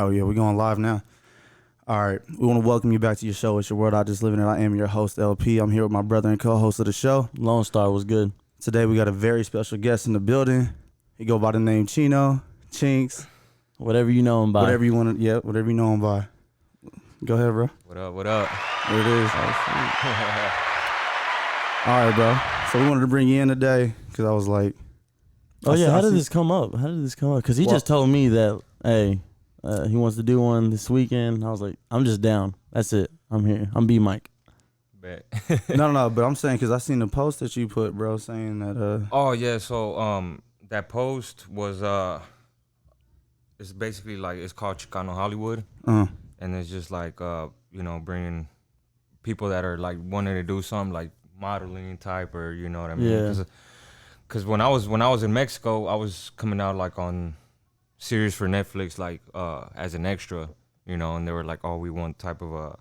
Oh, yeah, we're going live now. All right, we want to welcome you back to your show. It's Your World I Just Live in It. I am your host, LP. I'm here with my brother and co-host of the show. Lone Star was good. Today, we got a very special guest in the building. He go by the name CHINO, Chinks. Whatever you know him by. Whatever you want to, yeah, whatever you know him by. Go ahead, bro. What up, what up? There it is. All right, bro. So we wanted to bring you in today because I was like... Oh, yeah, how did this come up? Because he just told me that, hey... he wants to do one this weekend. I was like, I'm just down. That's it. I'm here. I'm B Mike. Bet. No, but I'm saying because I seen the post that you put, bro, saying that. Oh yeah, so that post was it's basically like it's called Chicano Hollywood, and it's just like bringing people that are like wanting to do something like modeling type or you know what I mean? Yeah. Because when I was in Mexico, I was coming out like on series for Netflix like as an extra, and they were like, oh, we want type of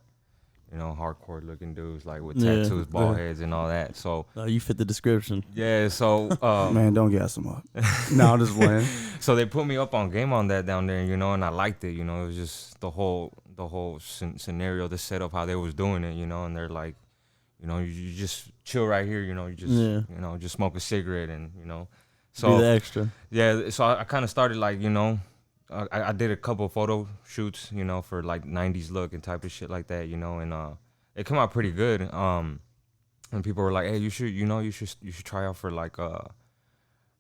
hardcore looking dudes like with tattoos, bald heads and all that. So you fit the description. Yeah, so man, don't gas them up. No, I'm just playing. So they put me up on game on that down there, and I liked it. It was just the whole scenario, the setup, how they was doing it, and they're like, you just chill right here, you just just smoke a cigarette and So do the extra. Yeah, so I kind of started like, I did a couple of photo shoots, for like 90s look and type of shit like that, and it came out pretty good. And people were like, hey, you should try out for like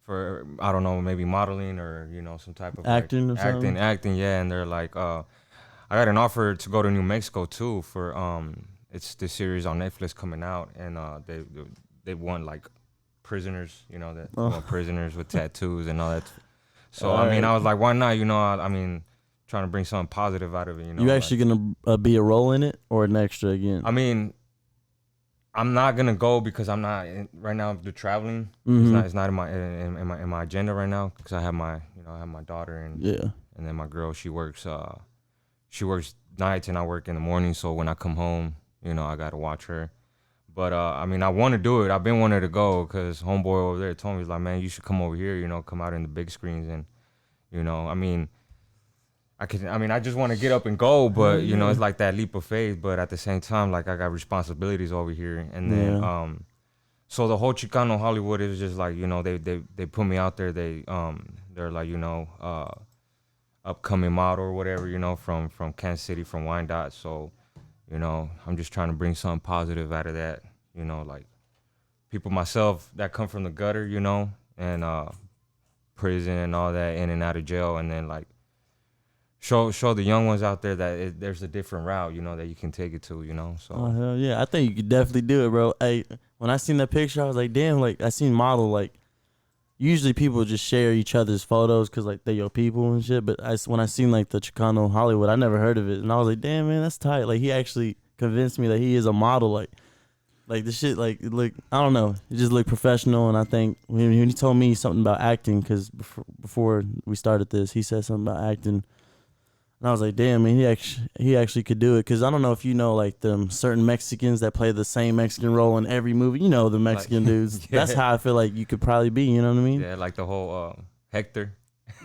for I don't know, maybe modeling or some type of acting like, or something. Acting, yeah. And they're like, I got an offer to go to New Mexico too for it's this series on Netflix coming out, and they want like prisoners, prisoners with tattoos and all that. So I mean, I was like, why not? I mean, trying to bring something positive out of it. You actually gonna be a role in it or an extra again? I mean, I'm not gonna go because I'm not right now. The traveling, it's not in my agenda right now because I have my daughter and then my girl. She works nights and I work in the morning. So when I come home, I gotta watch her. But, I mean, I want to do it. I've been wanting to go because homeboy over there told me, he's like, man, you should come over here, come out in the big screens. And, I mean, I just want to get up and go. But, it's like that leap of faith. But at the same time, like, I got responsibilities over here. And then, so the whole Chicano Hollywood is just like, they put me out there. They're like, upcoming model or whatever, from Kansas City, from Wyandotte. So, I'm just trying to bring something positive out of that, like people myself that come from the gutter, and prison and all that, in and out of jail, and then like show the young ones out there that there's a different route, that you can take it to, So. Oh, hell yeah. I think you could definitely do it, bro. Hey, when I seen that picture, I was like, damn, like I seen model, like usually people just share each other's photos because like they your people and shit. But when I seen like the Chicano Hollywood, I never heard of it, and I was like, damn, man, that's tight. Like he actually convinced me that he is a model. Like the shit, like look, I don't know, it just looked professional. And I think when he told me something about acting, because before we started this, he said something about acting, and I was like, damn, man, he actually could do it. Because I don't know if you know, like them certain Mexicans that play the same Mexican role in every movie. The Mexican dudes. Yeah. That's how I feel like you could probably be. You know what I mean? Yeah, like the whole Hector.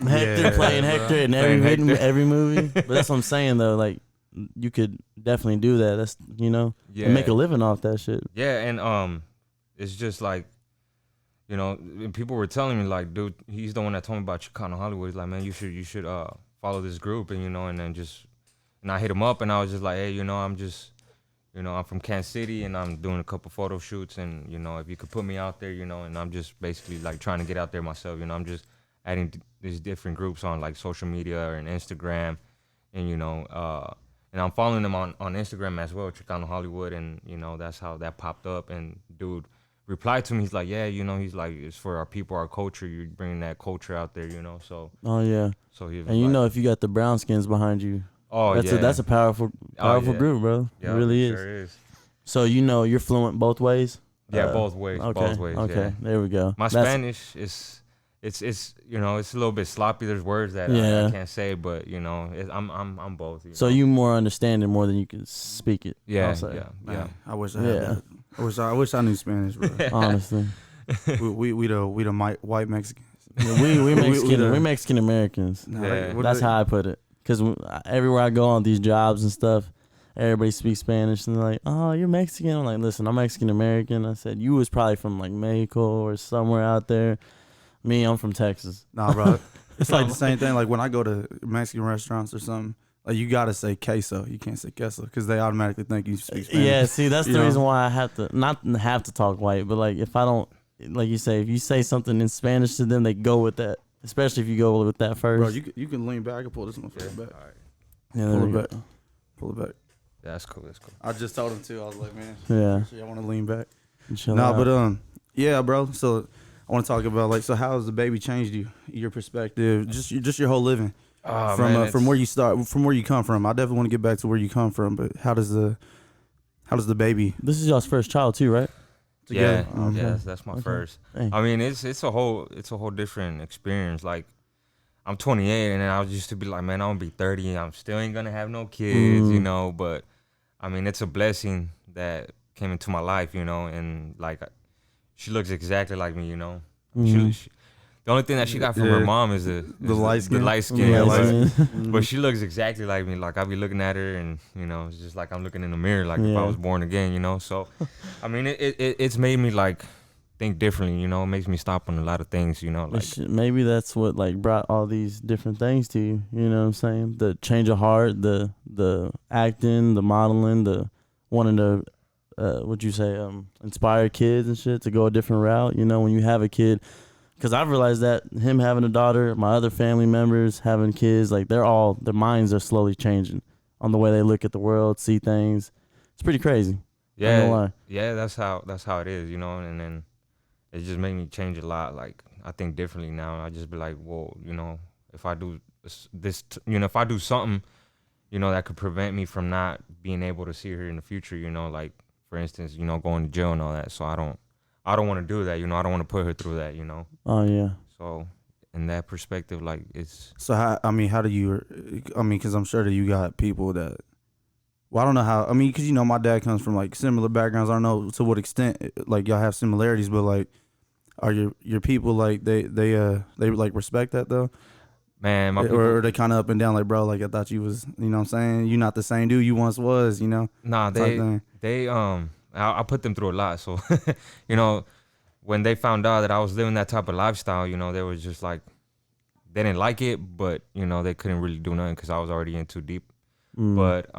Playing Hector in every movie. But that's what I'm saying though. Like you could definitely do that. That's and make a living off that shit. Yeah, and it's just like, and people were telling me like, dude, he's the one that told me about Chicano Hollywood. He's like, man, you should follow this group, and and then and I hit him up, and I was just like, hey, I'm just, I'm from Kansas City, and I'm doing a couple photo shoots, and if you could put me out there, and I'm just basically like trying to get out there myself, I'm just adding these different groups on like social media and Instagram, and and I'm following them on Instagram as well, Chicano Hollywood, and that's how that popped up. And dude replied to me, he's like, yeah, he's like, it's for our people, our culture. You're bringing that culture out there, so. Oh yeah. So he was and like, if you got the brown skins behind you, that's a powerful group, bro. Yeah, it really is. Sure is. So you're fluent both ways. Yeah, both ways. Okay. Both ways. Okay. Yeah. There we go. My Spanish is. It's it's a little bit sloppy. There's words that I can't say, but I'm both. So you more understand it more than you can speak it. Yeah. I wish I had that. I wish I knew Spanish, bro. Honestly, we the white Mexicans. Yeah, we Mexican Americans. Yeah. That's how I put it. because everywhere I go on these jobs and stuff, everybody speaks Spanish and they're like, "Oh, you're Mexican." I'm like, "Listen, I'm Mexican American." I said, "You was probably from like Mexico or somewhere out there. Me, I'm from Texas." Nah, bro. It's like the same thing. Like when I go to Mexican restaurants or something, like you gotta say queso. You can't say queso because they automatically think you speak Spanish. Yeah, see, that's the You know? reason why I have to not have to talk white, but like if I don't, like you say, if you say something in Spanish to them, they go with that. Especially if you go with that first. Bro, you can lean back and pull this one back. All right. Yeah, Pull there it you back. go. Pull it back. Yeah, that's cool. That's cool. I just told him to. I was like, man, Yeah. I want to lean back. Chill Nah, out. but yeah, bro. So I want to talk about like, so how has the baby changed you? Your perspective, just your whole living Oh, from man, from where you start, from where you come from. I definitely want to get back to where you come from, but how does the baby This is y'all's first child too, right? together? Yeah, Okay. yeah, that's my Okay. first. Hey. I mean, it's a whole different experience. Like, I'm 28, and then I used to be like, man, I'm gonna be 30. I'm still ain't gonna have no kids, you know. But I mean, it's a blessing that came into my life, you know. And like, she looks exactly like me, you know. She, the only thing that she got from her mom is the light skin? The light skin. Yeah, but- like- But she looks exactly like me. Like I be looking at her, and you know, it's just like I'm looking in the mirror, like if I Yeah. was born again, you know. So, I mean, it's made me like think differently, you know. It makes me stop on a lot of things, you know. Like Maybe that's what like brought all these different things to you. You know what I'm saying? The change of heart, the acting, the modeling, the wanting to, what'd you say, inspire kids and shit to go a different route. You know, when you have a kid, because I've realized that him having a daughter, my other family members having kids, like their minds are slowly changing on the way they look at the world, see things. It's pretty crazy. I ain't gonna lie. yeah, that's how it is, you know. And then it just made me change a lot. Like I think differently now. I just be like, whoa, you know, if I do this, you know, if I do something, you know, that could prevent me from not being able to see her in the future, you know, like for instance, you know, going to jail and all that. So I don't want to do that, you know. I don't want to put her through that, you know. Oh yeah. So in that perspective, like it's So how do you? I mean, because I'm sure that you got people that. Well, I don't know how. I mean, because you know, my dad comes from like similar backgrounds. I don't know to what extent like y'all have similarities, but like, are your people like they like respect that though? man, my people, Or are they kind of up and down like, bro, like I thought you was, you know what I'm saying? You not the same dude you once was, you know? nah, type thing. I put them through a lot. So you know, when they found out that I was living that type of lifestyle, you know, they was just like, they didn't like it, but you know, they couldn't really do nothing because I was already in too deep. But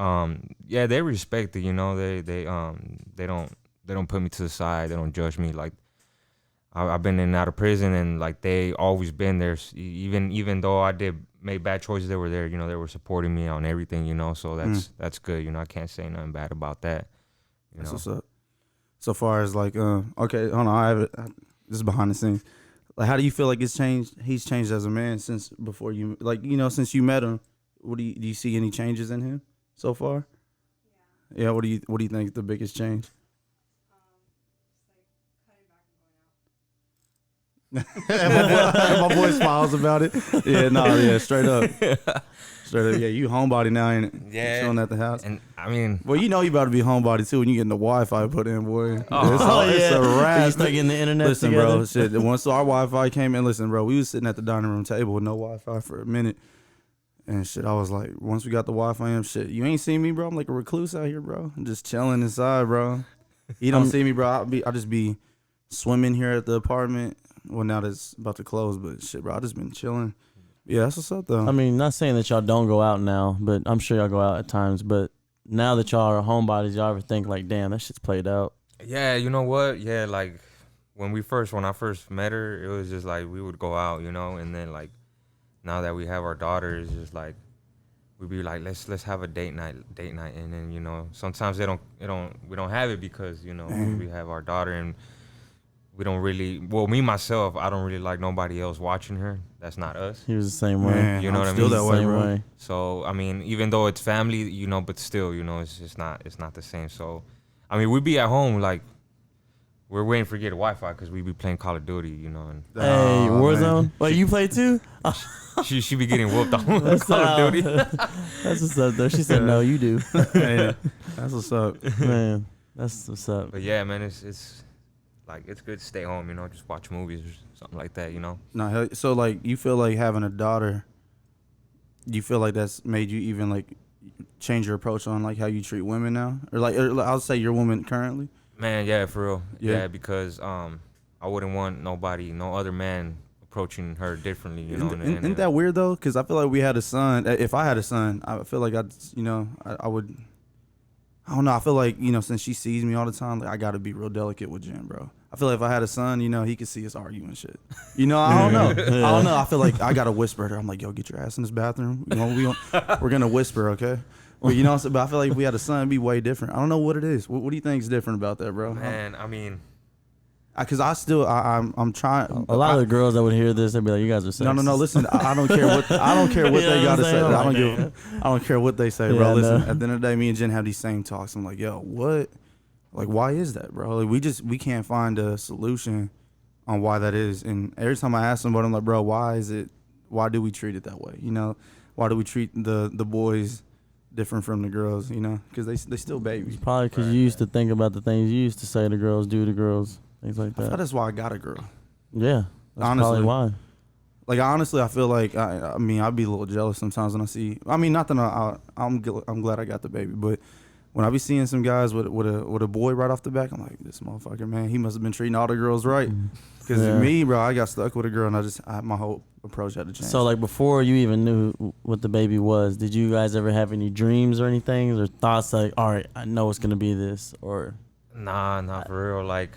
yeah, they respect it, you know. They don't put me to the side. They don't judge me. Like I've been in and out of prison, and like they always been there. Even though I made bad choices, they were there. You know, they were supporting me on everything. You know, so that's good. You know, I can't say nothing bad about that. You That's know, what's up. So far as like, okay, hold on, I have it. This is behind the scenes. Like, how do you feel like it's changed? He's changed as a man since before you, like, you know, since you met him. What do you see any changes in him so far? Yeah. What do you think is the biggest change? My boy smiles about it. Yeah, no, yeah, straight up. Straight up. Yeah, you homebody now, ain't it? Yeah. Chilling at the house. and I mean, Well, you know you about to be homebody too when you getting the Wi-Fi put in, boy. Oh, It's a wrap. You start getting the internet Listen, together? bro, shit. Once our Wi-Fi came in, listen, bro, we was sitting at the dining room table with no Wi-Fi for a minute, and shit. I was like, once we got the Wi-Fi in, shit, you ain't seen me, bro. I'm like a recluse out here, bro. I'm just chilling inside, bro. You don't see me, bro. I just be swimming here at the apartment. Well, now that's about to close, but shit, bro, I just been chilling. Yeah, that's what's up though. I mean, not saying that y'all don't go out now, but I'm sure y'all go out at times. But now that y'all are homebodies, y'all ever think like, damn, that shit's played out? yeah, you know what? Yeah, like when I first met her, it was just like we would go out, you know, and then like now that we have our daughter, it's just like we'd be like, let's have a date night, and then you know sometimes we don't have it because you know we have our daughter and we don't really. Well, me myself, I don't really like nobody else watching her. That's not us. He was the same way. Man, You know I'm what I still mean? that way, Same bro. way. So I mean, even though it's family, you know, but still, you know, it's just not the same. So, I mean, we be at home like we're waiting for get a Wi-Fi because we be playing Call of Duty, you know, and Hey, Oh, Warzone. man. Wait, you play too? she be getting whooped on That's Call of Duty. That's what's up, though. She said, no, you do. Hey, that's what's up. Man, that's what's up. But yeah, man, it's like it's good to stay home, you know, just watch movies or something like that, you know. No, so like you feel like having a daughter, Do you feel like that's made you even like change your approach on like how you treat women now, or I'll say your woman currently? Man, yeah, for real. Yeah. Yeah, because I wouldn't want no other man approaching her differently, you know. Isn't that weird though? Because I feel like we had a son. If I had a son, I feel like I would. I don't know. I feel like, since she sees me all the time, like I gotta be real delicate with Jen, bro. I feel like if I had a son, he could see us arguing shit. I don't know. I don't know. I feel like I gotta whisper to her. I'm like, yo, get your ass in this bathroom. We're gonna whisper, okay? But but I feel like if we had a son, it'd be way different. I don't know what it is. What do you think is different about that, bro? Man, I mean, because I'm trying. A lot of the girls that would hear this, they'd be like, "You guys are sexist." No. Listen, I don't care what they gotta say. I don't care what they say, bro. Listen, at the end of the day, me and Jen have these same talks. I'm like, yo, what? Like, why is that, bro? Like, we can't find a solution on why that is. And every time I ask somebody, I'm like, bro, why is it? Why do we treat it that way? Why do we treat the boys different from the girls? Because they still babies. Probably because you used to think about the things you used to say to girls, do to girls. Things like I that. thought that's why I got a girl. Yeah, that's honestly, probably why. Like honestly, I feel like I mean I'd be a little jealous sometimes when I see. I mean, not that I'm glad I got the baby, but when I be seeing some guys with a boy right off the back, I'm like, this motherfucker, man, he must have been treating all the girls right. Because me, bro, I got stuck with a girl, and my whole approach had to change. So like before you even knew what the baby was, did you guys ever have any dreams or anything or thoughts like, all right, I know it's gonna be this or? Nah, not for real. Like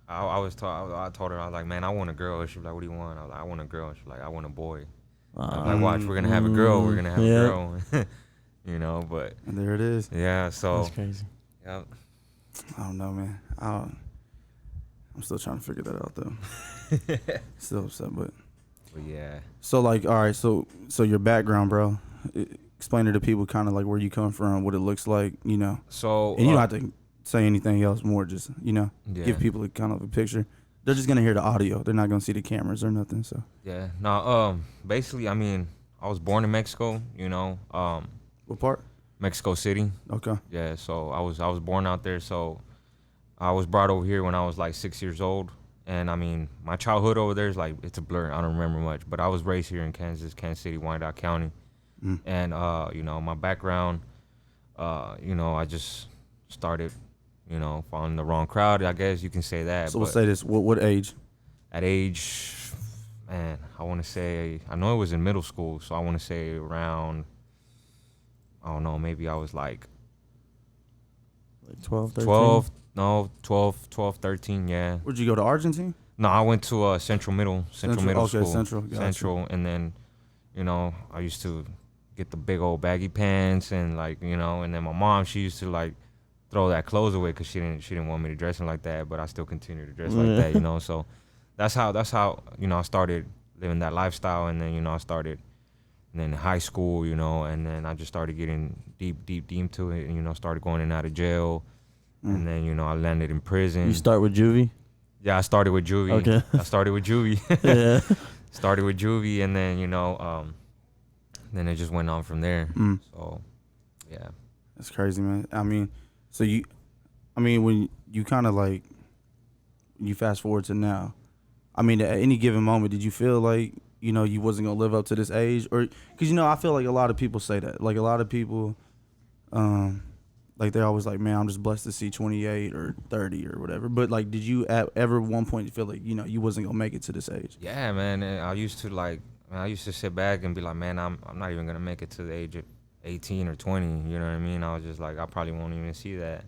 I told her, I was like, man, I want a girl. She was like, what do you want? I was like, I want a girl. She was like, I want a boy. I was like, watch, we're gonna have a girl. We're gonna have a girl. But and there it is. Yeah, so that's crazy. Yeah. I don't know, man. I'm still trying to figure that out though. Still upset, but yeah. So like, all right, so your background, bro. Explain it to people, kind of like where you come from, what it looks like, So and you don't have to say anything else more, just give people a kind of a picture. They're just gonna hear the audio. They're not gonna see the cameras or nothing. So yeah, no. Basically, I mean, I was born in Mexico. What part? Mexico City. Okay. Yeah, so I was born out there. So I was brought over here when I was like 6 years old, and I mean, my childhood over there is like it's a blur. I don't remember much, but I was raised here in Kansas City, Wyandotte County, and my background, I just started. Following the wrong crowd, I guess you can say that. So we'll say this. What age? At age, man, I know it was in middle school, so I want to say around, I don't know, maybe I was like 12, 13? 12, 13, yeah. Where'd you go, to Argentine? No, I went to Central Middle okay, School. Central, and then, I used to get the big old baggy pants and and then my mom, she used to like throw that clothes away because she didn't want me to dress like that, but I still continue to dress like that, So that's how I started living that lifestyle, and then I started, and then in high school, and then I just started getting deep into it, and started going in and out of jail, and then I landed in prison. You start with juvie? Yeah, I started with juvie. Okay. I started with juvie. Yeah. Started with juvie, and then then it just went on from there. So yeah, that's crazy, man. I mean. So when you kind of like, you fast forward to now, I mean, at any given moment, did you feel like, you wasn't going to live up to this age? Or, because, I feel like a lot of people say that. Like, a lot of people, like, they're always like, man, I'm just blessed to see 28 or 30 or whatever. But, like, did you at ever one point feel like, you wasn't going to make it to this age? Yeah, man. And I used to sit back and be like, man, I'm not even going to make it to the age of 18 or 20, you know what I mean? I was just like, I probably won't even see that.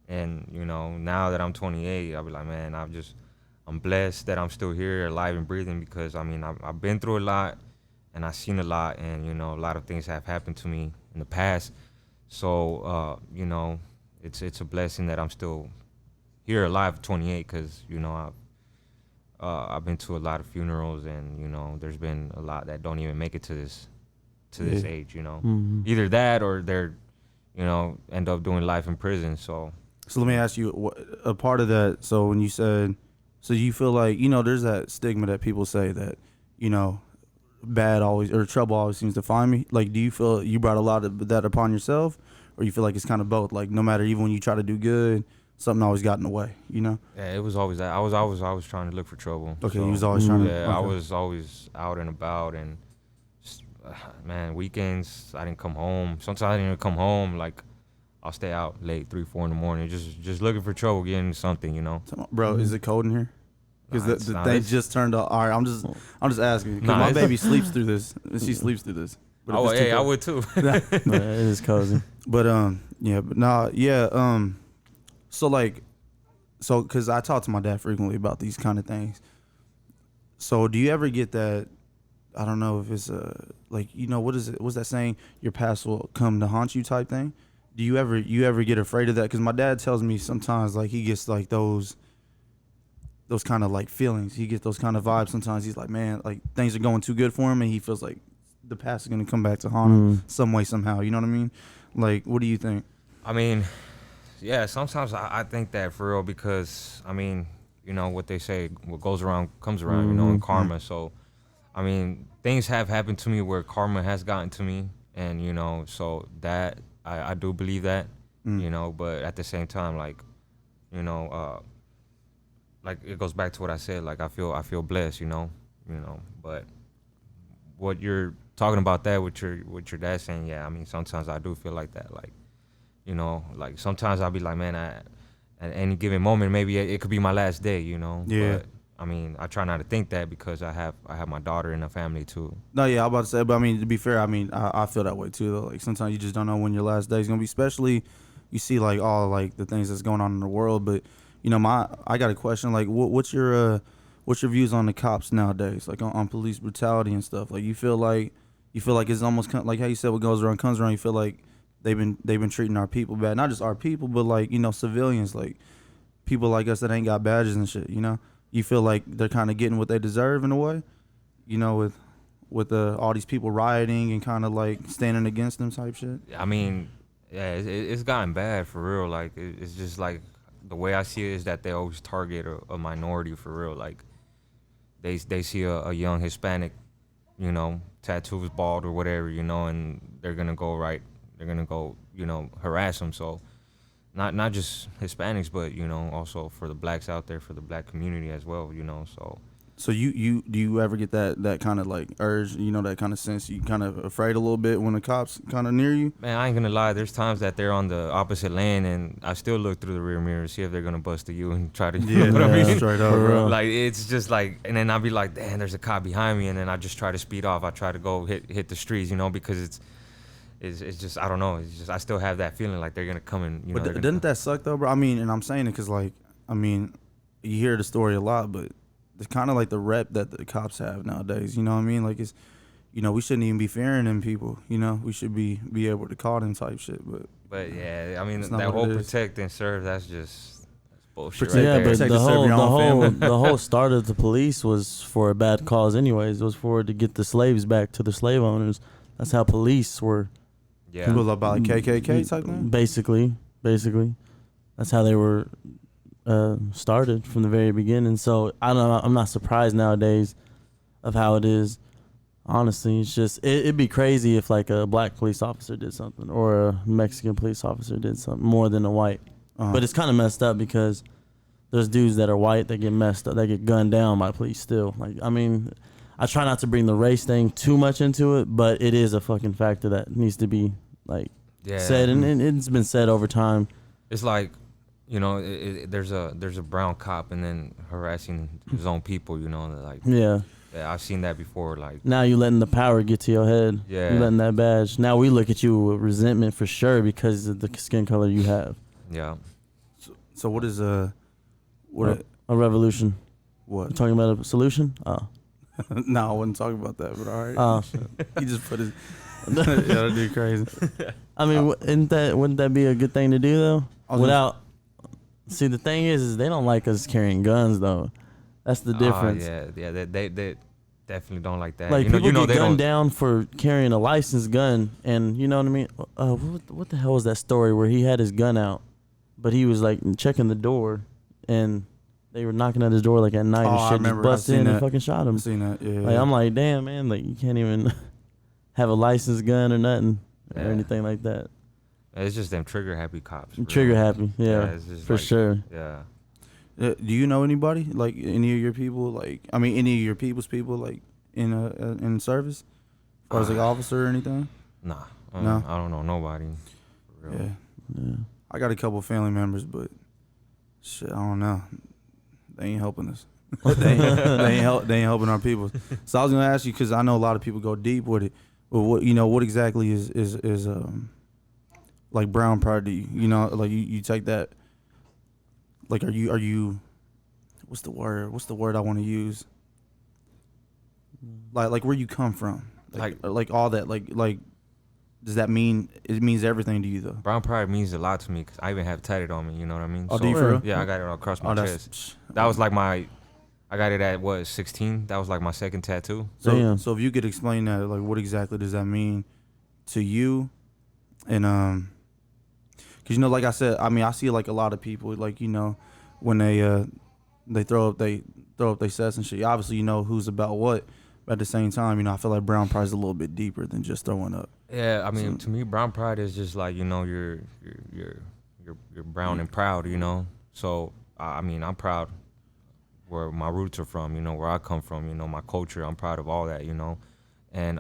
And, now that I'm 28, I'll be like, man, I'm blessed that I'm still here, alive and breathing, because, I mean, I've been through a lot, and I've seen a lot, and, a lot of things have happened to me in the past. So, it's a blessing that I'm still here alive at 28, because, I've been to a lot of funerals, and, there's been a lot that don't even make it to this age, either that or they're, end up doing life in prison. So let me ask you, a part of that. So when you said, so you feel like, there's that stigma that people say that, bad always, or trouble always seems to find me. Like, do you feel you brought a lot of that upon yourself, or you feel like it's kind of both? Like, no matter, even when you try to do good, something always got in the way, Yeah, it was always that. I was always trying to look for trouble. Okay, so, you was always trying to. Yeah, okay. I was always out and about, and man, weekends I didn't come home. Sometimes I didn't even come home. Like I'll stay out late, 3, 4 in the morning, just looking for trouble, getting into something, you know. Bro, is it cold in here? Because the thing just turned off. All right, I'm just asking. Because my baby sleeps through this. She sleeps through this. But Oh, hey, I would too. It is cozy. But so like, because I talk to my dad frequently about these kind of things. So do you ever get that? I don't know if it's like, you know, what is it? What's that saying? Your past will come to haunt you type thing. Do you ever get afraid of that? Because my dad tells me sometimes like he gets like those kind of like feelings. He gets those kind of vibes. Sometimes he's like, man, like things are going too good for him, and he feels like the past is gonna come back to haunt him some way, somehow. You know what I mean? Like, what do you think? I mean, yeah, sometimes I think that for real because, I mean, you know, what they say, what goes around comes around, you know, in karma. So, I mean, things have happened to me where karma has gotten to me. And, you know, so that, I do believe that, you know, but at the same time, like, you know, like it goes back to what I said, like I feel blessed, you know, but what you're talking about that, what your dad saying, yeah, I mean, sometimes I do feel like that, like, you know, like sometimes I'll be like, man, at any given moment, maybe it could be my last day, you know. Yeah. But I mean, I try not to think that because I have my daughter and a family too. No, yeah, I'm about to say, but I mean, to be fair, I mean, I feel that way too, though. Like sometimes you just don't know when your last day is gonna be, especially you see like all like the things that's going on in the world. But you know, I got a question. Like, what's your views on the cops nowadays, like on police brutality and stuff? Like, you feel like it's almost like how you said, what goes around comes around. You feel like they've been treating our people bad, not just our people, but like, you know, civilians, like people like us that ain't got badges and shit. You know, you feel like they're kind of getting what they deserve in a way, you know, with all these people rioting and kind of like standing against them type shit. I mean, yeah, it's gotten bad for real. Like it's just like the way I see it is that they always target a minority for real. Like they see a young Hispanic, you know, tattoos, bald or whatever, you know, and they're gonna go you know, harass them. So not just Hispanics, but you know, also for the blacks out there, for the black community as well, you know. So you do you ever get that kind of like urge, you know, that kind of sense, you kind of afraid a little bit when the cops kind of near you? Man, I ain't gonna lie, there's times that they're on the opposite lane and I still look through the rear mirror to see if they're gonna bust to you and try to, you know what I mean? Straight up, bro. Like, it's just like, and then I'll be like, damn, there's a cop behind me, and then I just try to speed off. I try to go hit the streets, you know, because it's just, I don't know, it's just, I still have that feeling like they're gonna come and, you know. But doesn't that suck though, bro? I mean, and I'm saying it because, like, I mean, you hear the story a lot, but it's kind of like the rep that the cops have nowadays. You know what I mean? Like, it's, you know, we shouldn't even be fearing them people. You know, we should be able to call them type shit. But yeah, I mean, that whole protect and serve, that's bullshit. Protect, right but there. the whole start of the police was for a bad cause, anyways. It was to get the slaves back to the slave owners. That's how police were. Yeah. People about like KKK type thing. Basically, that's how they were started from the very beginning. So I don't know. I'm not surprised nowadays of how it is. Honestly, it's just it'd be crazy if like a black police officer did something or a Mexican police officer did something more than a white. But it's kind of messed up because there's dudes that are white that get messed up, that get gunned down by police still. Like, I mean, I try not to bring the race thing too much into it, but it is a fucking factor that needs to be like said, and it's been said over time. It's like, you know, there's a brown cop and then harassing his own people, you know, like Yeah, I've seen that before. Like, now you letting the power get to your head. Yeah. You letting that badge. Now we look at you with resentment for sure because of the skin color you have. yeah. So what is a revolution? What? You talking about a solution? Oh. No, I wasn't talking about that, but all right. Oh. He just put his yeah, that'd be crazy. I mean, wouldn't that be a good thing to do though? See, the thing is they don't like us carrying guns though. That's the difference. Yeah, they definitely don't like that. Like, you know, get gunned down for carrying a licensed gun, and you know what I mean. What the hell was that story where he had his gun out, but he was like checking the door, and they were knocking at his door like at night and shit, just busted in and fucking shot him. I've seen that. Yeah. Like, I'm like, damn, man, like you can't even have a licensed gun or nothing or anything like that. It's just them trigger happy cops. Bro. Trigger happy, yeah, it's just for like, sure. Yeah. Do you know anybody, like any of your people, like, I mean, any of your people's people, like in service? Or as like officer or anything? Nah. No? I don't know nobody. For real. Yeah. I got a couple family members, but shit, I don't know. They ain't helping us. they ain't helping our people. So I was gonna ask you, because I know a lot of people go deep with it. But what exactly is like brown pride to you? You know, like you take that. Like, are you? What's the word I want to use? Like where you come from, like all that, like. Does that mean it means everything to you though? Brown pride means a lot to me because I even have it tatted on me. You know what I mean? Oh, do you for real? Yeah, I got it across my chest. That was like I got it at 16. That was like my second tattoo. So if you could explain that, like what exactly does that mean to you? And cause like I said, I mean I see like a lot of people like when they throw up their sets and shit. Obviously who's about what. But at the same time, I feel like brown pride is a little bit deeper than just throwing up. Yeah, I mean, to me, brown pride is just like you're brown and proud, So I mean, I'm proud where my roots are from, where I come from, my culture. I'm proud of all that, And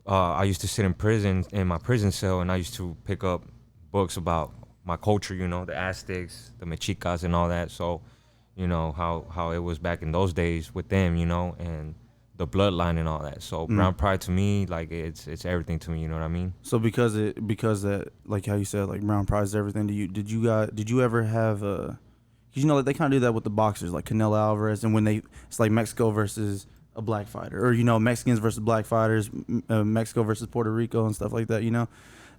I used to sit in prison in my prison cell, and I used to pick up books about my culture, the Aztecs, the Mexicas, and all that. So, how it was back in those days with them, and the bloodline and all that. So brown pride to me, like it's everything to me. You know what I mean? So because that, like how you said, like brown pride is everything to you. Did you ever have cause like they kind of do that with the boxers, like Canelo Alvarez, and when it's like Mexico versus a black fighter, or Mexicans versus black fighters, Mexico versus Puerto Rico and stuff like that.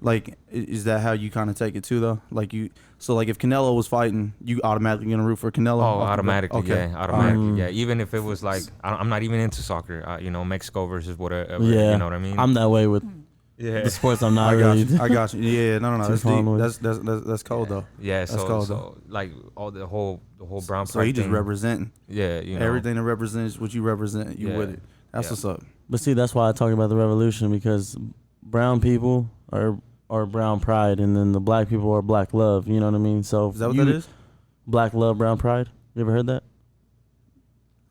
Like, is that how you kind of take it too, though? Like so like if Canelo was fighting, you automatically gonna root for Canelo? Oh, automatically, okay. Yeah, automatically, yeah. Even if it was like, I'm not even into soccer, Mexico versus whatever, yeah. You know what I mean? I'm that way with the sports I'm not really. I got you. Yeah, no, that's deep. That's cold, though. Yeah, that's cold, so like all the whole brown pride So he just thing, representing. Yeah, everything that represents what you represent, you with it. That's what's up. But see, that's why I talk about the revolution, because brown people are brown pride, and then the black people are black love. You know what I mean? So is that what that is? Black love, brown pride. You ever heard that?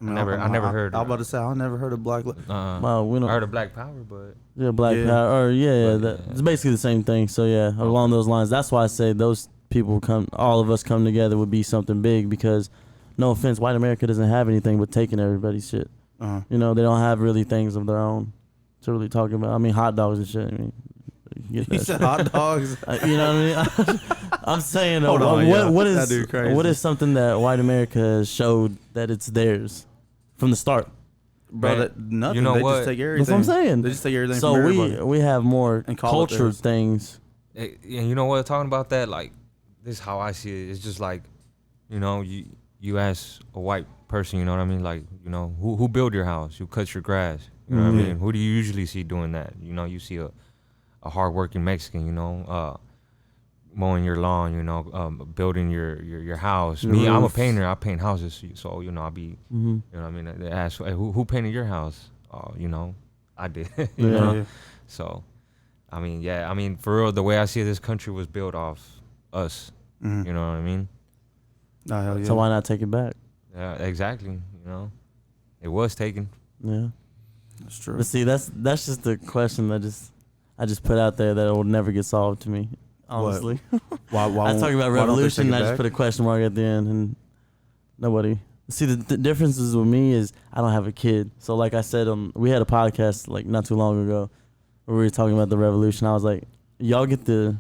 I never heard. I was about to say I never heard of black love. Well, we don't. I heard of black power, but black power. Or it's basically the same thing. So along those lines. That's why I say those people all of us come together would be something big, because no offense, white America doesn't have anything but taking everybody's shit. Uh-huh. They don't have really things of their own to really talk about. I mean, hot dogs and shit. I mean, he said hot dogs. You know what I mean? I'm saying, what is something that white America has showed that it's theirs from the start? Bro, nothing. You know they what? just take everything. That's what I'm saying. They just take everything so from everybody. we have more cultural things. And you know what? Talking about that, like, this is how I see it. It's just like, you ask a white person, you know what I mean? Like, who built your house? Who cuts your grass? You know what I mean? Who do you usually see doing that? You see a hardworking Mexican, mowing your lawn, building your house. Me, I'm a painter. I paint houses, so I'll be, you know what I mean? They ask, hey, who painted your house? I did. you know? So, I mean, for real, the way I see it, this country was built off us. You know what I mean? Oh, hell yeah. So why not take it back? Yeah, exactly. It was taken. Yeah, that's true. But see, that's just the question that I just put out there that it will never get solved to me. Honestly, why I was talking about revolution, and I just put a question mark at the end, and nobody. See, the differences with me is I don't have a kid. So like I said, we had a podcast like not too long ago where we were talking about the revolution. I was like, y'all get the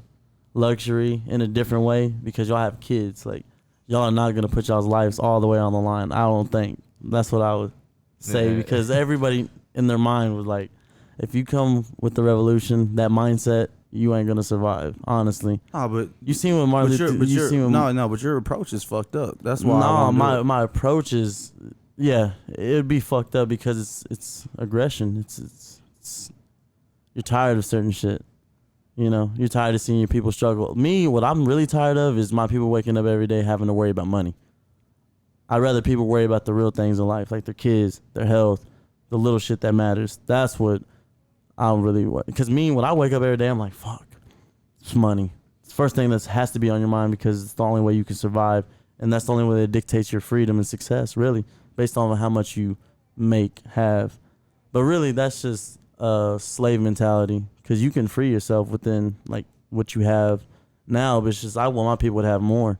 luxury in a different way because y'all have kids. Like, y'all are not gonna put y'all's lives all the way on the line. I don't think. That's what I would say, because everybody in their mind was like, if you come with the revolution, that mindset, you ain't gonna survive. Honestly. Oh, but you seen what Martin Luther. But your approach is fucked up. That's why. No, my approach is, it'd be fucked up because it's aggression. It's you're tired of certain shit. You're tired of seeing your people struggle. Me, what I'm really tired of is my people waking up every day having to worry about money. I'd rather people worry about the real things in life, like their kids, their health, the little shit that matters. That's what I don't really want. Because when I wake up every day, I'm like, fuck, it's money. It's the first thing that has to be on your mind, because it's the only way you can survive. And that's the only way that dictates your freedom and success, really, based on how much you have. But really, that's just slave mentality, because you can free yourself within like what you have now, but it's just I want my people to have more.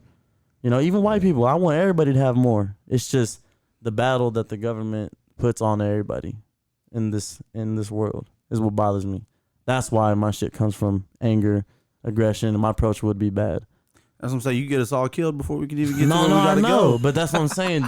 You know, even white people, I want everybody to have more. It's just the battle that the government puts on everybody in this world is what bothers me. That's why my shit comes from anger, aggression, and my approach would be bad. That's what I'm saying. You get us all killed before we can even get to where we I gotta know, go. but that's what I'm saying.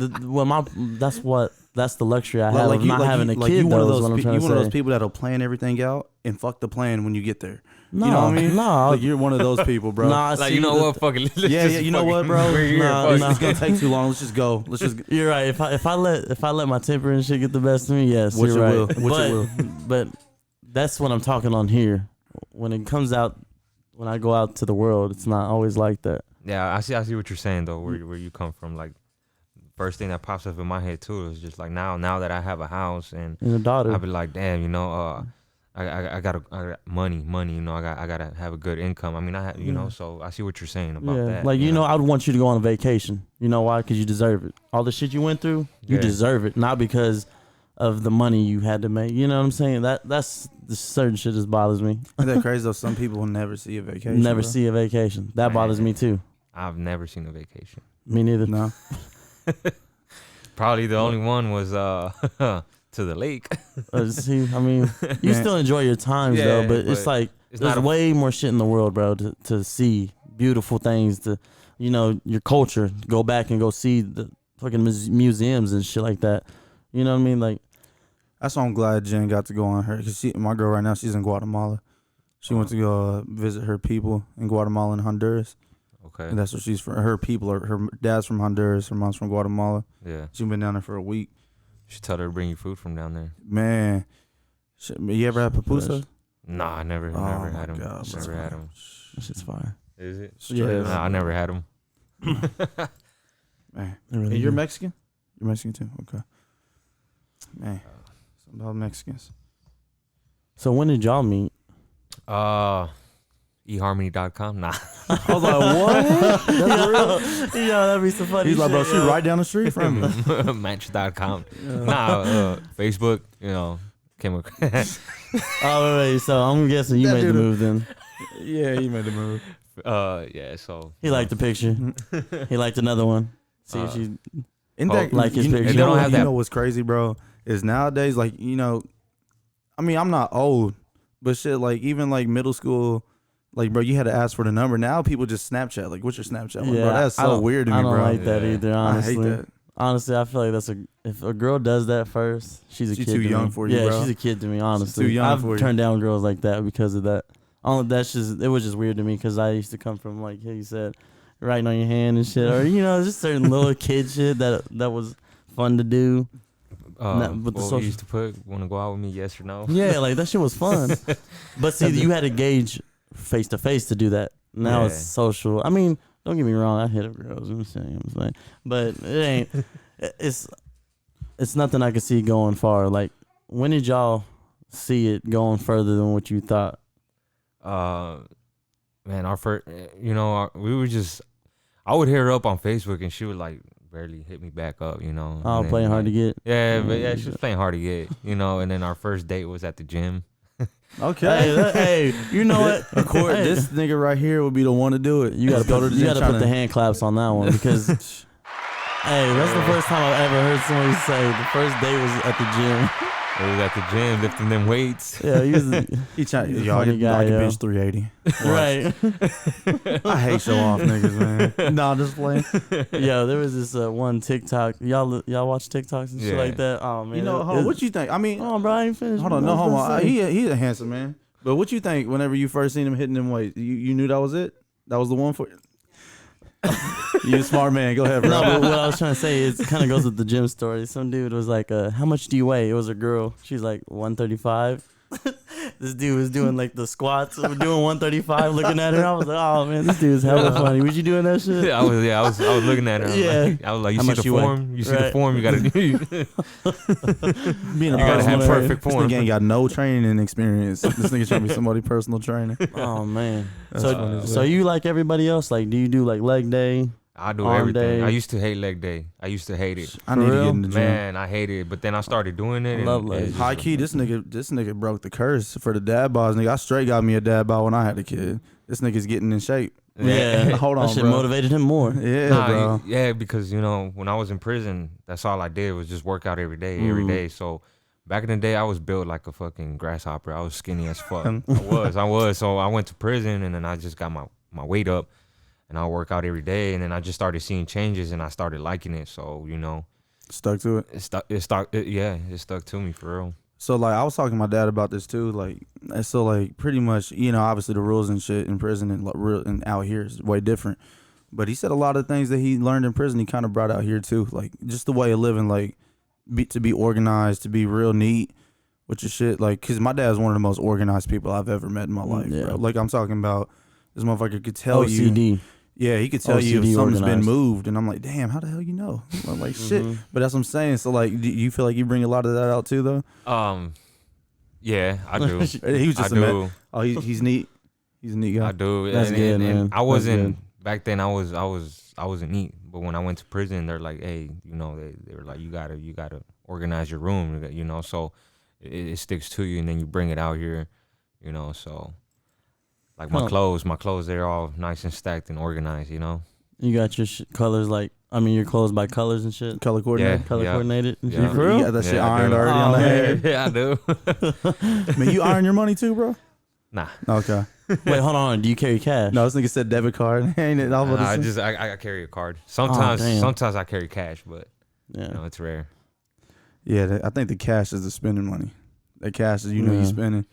That's the luxury I have of not having a kid. You one of though, those is what I'm trying to say. one of those people that'll plan everything out and fuck the plan when you get there. No, you know what I mean? No, like you're one of those people, bro. Nah, Like, you know what? Fucking. Yeah, you know what, bro? We're here. Nah, fuck. nah. It's gonna take too long. Let's just go. Let's just. You're right. If I let my temper and shit get the best of me, yes, Which you're it right. will. Which it will. But that's what I'm talking on here. When it comes out, when I go out to the world, it's not always like that. Yeah, I see what you're saying though. Where you come from, like first thing that pops up in my head too is just like now that I have a house and And a daughter. I be like, damn, you know, I got money, you know, I gotta have a good income. I mean, you know, so I see what you're saying about that. Like you know, I'd want you to go on a vacation. You know why? Because you deserve it. All the shit you went through, you deserve it. Not because of the money you had to make. You know what I'm saying? That's the certain shit just bothers me. Isn't that crazy though? Some people will never see a vacation. Never bro. see a vacation. That bothers me too. I've never seen a vacation. Me neither. No. Probably the only one was to the lake. See, I mean, you still enjoy your times though, but it's like there's way more shit in the world, bro, to see beautiful things, to, you know, your culture. Go back and go see the fucking museums and shit like that. You know what I mean? Like, that's why I'm glad Jen got to go on her, because my girl right now, she's in Guatemala. She went to go visit her people in Guatemala and Honduras. Okay. And that's where she's from. Her people are, her dad's from Honduras, her mom's from Guatemala. Yeah. She's been down there for a week. You should tell her to bring you food from down there. Man, you ever had pupusas? Nah, I never had them. God, Never had them. that shit's fire. Is it? Yeah. Nah, I never had them. Man, Really hey, you're good. Mexican? You're Mexican too? Okay. Man, something about Mexicans. So when did y'all meet? eHarmony.com? Nah. I was like, what? That's real? Yeah, that'd be so funny. He's like, bro, shit, she yo. right down the street from me. Match.com. Nah, Facebook, you know, came across. Oh, wait, so I'm guessing you That made the dude- move then. Yeah, he made the move. Yeah, so. He liked the picture. He liked another one. See if she. In fact, like his picture. you They know, don't have that. what's crazy, bro, is nowadays, like, you know, I mean, I'm not old, but shit, like, even like middle school, like, bro, you had to ask for the number. Now people just Snapchat. Like, what's your Snapchat? Like, bro, that's I so don't- weird to me, I don't bro. like that Yeah. either. I Honestly, hate that. honestly, I feel like if a girl does that first, she's a She's kid. too to young me. for you, Yeah, bro. she's a kid to me. Honestly, too young I've for you. turned down girls like that because of that. It was just weird to me because I used to come from, like you said, writing on your hand and shit, or you know, just certain little kid shit that was fun to do. But the what social- we used to put, want to go out with me, yes or no? Yeah, like that shit was fun. But see, you had to gauge face to face to do that. Now it's Yeah. social. I mean, don't get me wrong, I hit up girls. I'm saying, but it ain't. It's nothing I can see going far. Like, when did y'all see it going further than what you thought? Man, our first, you know, we were just, I would hit her up on Facebook and she would like barely hit me back up, you know. Oh, and then, playing hard to like, get. Yeah, but yeah, she was playing hard to get, you know. And then our first date was at the gym. Okay. Hey, you know what? Of course, Hey, this nigga right here would be the one to do it. you gotta go to the you gym gotta put tryna- the hand claps on that one because. Hey, that's the first time I've ever heard somebody say the first day was at the gym. It was at the gym lifting them weights. Yeah, he was He trying, He's a y'all, funny guy, I can yo. bench 380. right. I hate show off niggas, man. No, just playing. Yo, there was this one TikTok. Y'all watch TikToks and shit Yeah. like that. Oh man, You know, hold on, what you think? I mean, Oh, bro, I ain't finished. hold on, no, hold on. He's a handsome man. But what you think whenever you first seen him hitting them weights? You knew that was it? That was the one for you? You a smart man. Go ahead, bro. No, but what I was trying to say is kind of goes with the gym story. Some dude was like, "How much do you weigh?" It was a girl. She's like 135. This dude was doing like the squats. We're doing 135. Looking at her, I was like, "Oh man, this dude's hella funny." Was you doing that shit? I was looking at her. Yeah. I was like, you How see much the you weigh? form? You see the Right. form? You gotta do. You Being a gotta have personal trainer. perfect This form. nigga ain't got no training experience. This nigga trying to be somebody personal trainer. Oh man. That's So funny as so hell. you like everybody else? Like, do you do like leg day? I do Arm everything. day. I used to hate leg day. I used to hate it. I For need to real? get in the gym. Man, I hated it. But then I started doing it. I and love it's legs. just- High key, this nigga broke the curse for the dad bods. Nigga, I straight got me a dad bod when I had a kid. This nigga's getting in shape. Yeah. Hold on, That shit bro. motivated him more. Yeah, Nah, bro. yeah, because you know when I was in prison, that's all I did was just work out every day, every day. So back in the day, I was built like a fucking grasshopper. I was skinny as fuck. I was. So I went to prison, and then I just got my weight up, and I work out every day, and then I just started seeing changes, and I started liking it. So you know, Stuck to it. it stuck to me for real. So like I was talking to my dad about this too. Like so like pretty much, you know, obviously the rules and shit in prison and like real and out here is way different. But he said a lot of things that he learned in prison he kind of brought out here too. Like just the way of living, like to be organized, to be real neat with your shit. Like, cause my dad's one of the most organized people I've ever met in my life. Yeah. Bro. Like I'm talking about this motherfucker could tell you. OCD. Yeah, he could tell you if OCD something's been organized. moved, and I'm like, damn, how the hell you know? I'm like, shit. But that's what I'm saying. So like, do you feel like you bring a lot of that out too, though? Yeah, I do. He was just I a man. do. Oh, he's neat. He's a neat guy. I do. That's good, and man. I wasn't That's back then. I wasn't neat. But when I went to prison, they're like, hey, you know, they were like, you gotta organize your room, you know. So it sticks to you, and then you bring it out here, you know. So like my clothes, they're all nice and stacked and organized, you know. You got your colors your clothes by colors and shit. Color coordinated. Color coordinated. And Yeah. shit. For real? You got that shit Yeah, I ironed do. already on the head. Yeah, I do. Man, you iron your money too, bro? Nah. Okay. Wait, hold on. Do you carry cash? No, this nigga said debit card. Ain't it? I carry a card. Sometimes I carry cash, but Yeah. you know, it's rare. Yeah, I think the cash is the spending money. That cash is you spending.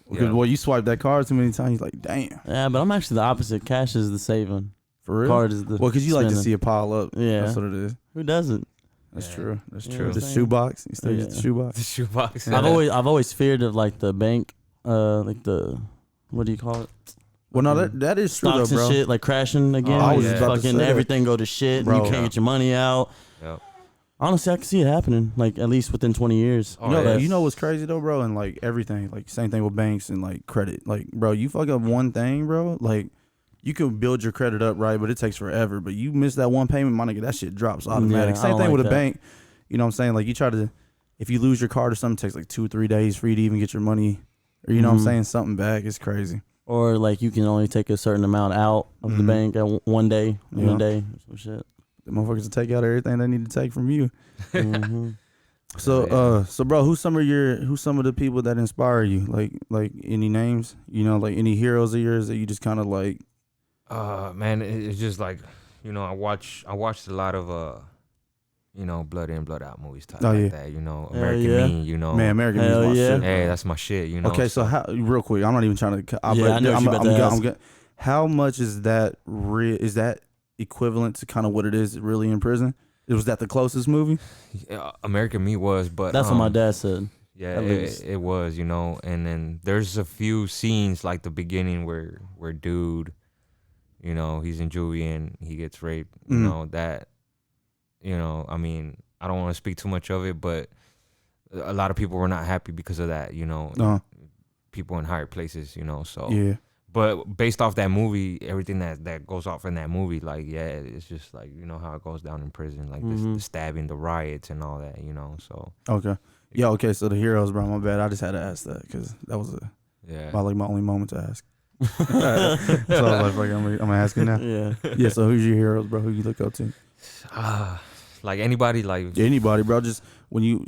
Because Yeah. boy, you swipe that card too many times, you're like, damn. Yeah, but I'm actually the opposite. Cash is the saving. For real? Card is the Well, because you like to spending. see it pile up. Yeah. That's what it is. Who doesn't? That's Yeah. true. That's You know true. what The I'm saying? shoebox. You still use the Yeah. shoebox? The shoebox. I've always feared of like the bank, like the what do you call it? Well, no, that is true, Stocks though, bro. and shit, like crashing again. Oh, I was Like, just about to fucking say that. everything go to shit. Bro. And you can't get your money out. Yep. Honestly, I can see it happening. Like at least within 20 years. Oh, You know, yeah. you know what's crazy though, bro, and like everything, like same thing with banks and like credit. Like, bro, you fuck up one thing, bro. Like, you can build your credit up, right? But it takes forever. But you miss that one payment, my nigga, that shit drops automatic. I Same don't thing like with a that. bank. You know what I'm saying? Like, you try to, if you lose your card or something, it takes like 2 or 3 days for you to even get your money, or you know what I'm saying, something back. It's crazy. Or like you can only take a certain amount out of the bank at one day, in Yeah. a day, or some shit. The motherfuckers will take out everything they need to take from you. Mhm. So, so bro, who's some of the people that inspire you? Like any names? You know, like any heroes of yours that you just kind of like. Man, it's just like, you know, I watched a lot of you know, blood in, blood out movies type Oh, like yeah. that, you know, Hell American yeah. Me, you know. Man, American Hell Me's my yeah. shit. Hey, that's my shit, you know. Okay, so how real quick? I'm not even trying to. I know what you're about to ask. How much is that? Is that equivalent to kind of what it is really in prison? Was that the closest movie? Yeah, American Me was, but That's what my dad said. Yeah, At least. it was, you know. And then there's a few scenes like the beginning where dude, you know, he's in juvie and he gets raped. You know that, you know. I mean, I don't want to speak too much of it, but a lot of people were not happy because of that. You know, people in higher places. You know, so Yeah. But based off that movie, everything that goes off in that movie, like, yeah, it's just like, you know, how it goes down in prison, like the stabbing, the riots and all that, you know, so. Okay. Yeah, okay, so the heroes, bro, my bad. I just had to ask that because that was my only moment to ask. So I was like, fuck, I'm asking now. Yeah. Yeah, so who's your heroes, bro? Who you look up to? Like anybody, like. Anybody, bro. Just when you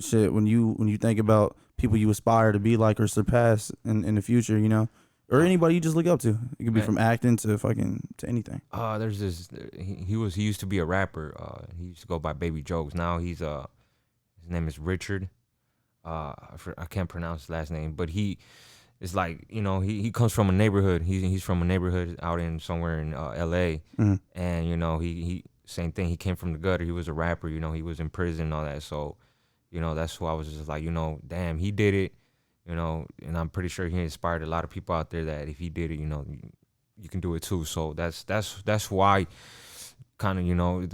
think about people you aspire to be like or surpass in the future, you know? Or anybody you just look up to. It could be from acting to fucking to anything. There's this. He used to be a rapper. He used to go by Baby Jokes. Now he's his name is Richard. I can't pronounce his last name, but he is like, you know, he comes from a neighborhood. He's from a neighborhood out in somewhere in L.A. And you know he same thing. He came from the gutter. He was a rapper. You know, he was in prison and all that. So, you know, that's who I was just like, you know, damn, he did it. You know, and I'm pretty sure he inspired a lot of people out there that if he did it, you know, you can do it too. So that's why, kind of, you know,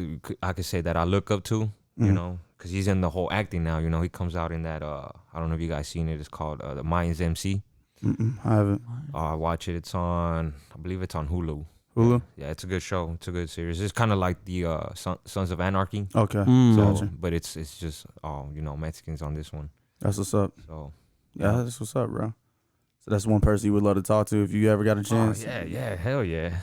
I could say that I look up to, you know, because he's in the whole acting now. You know, he comes out in that. I don't know if you guys seen it. It's called The Mayans MC. I haven't. I watch it. It's on. I believe it's on Hulu. Hulu. Yeah, it's a good show. It's a good series. It's kind of like the Sons of Anarchy. Okay. So, Gotcha. but it's just Mexicans on this one. That's what's up. So Yeah, that's what's up, bro. So that's one person you would love to talk to if you ever got a chance. yeah, hell yeah,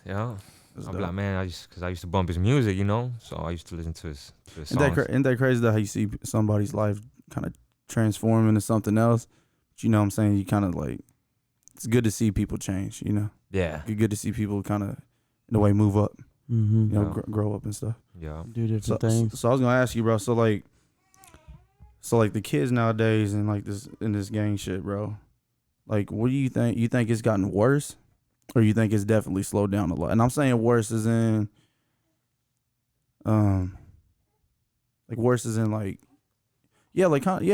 yeah. That's I'll be dope. like, man, because I used to bump his music, so I used to listen to his songs. Isn't that crazy though how you see somebody's life kind of transform into something else? But you know what I'm saying? You kind of like, it's good to see people change, Yeah, It's good to see people kind of, in a way, move up, Mm-hmm. Yeah. grow up and stuff. yeah. Do different things. So I was going to ask you, bro, so like the kids nowadays and like this gang shit, bro, like what do you think? You think it's gotten worse? Or you think it's definitely slowed down a lot? And I'm saying worse as in,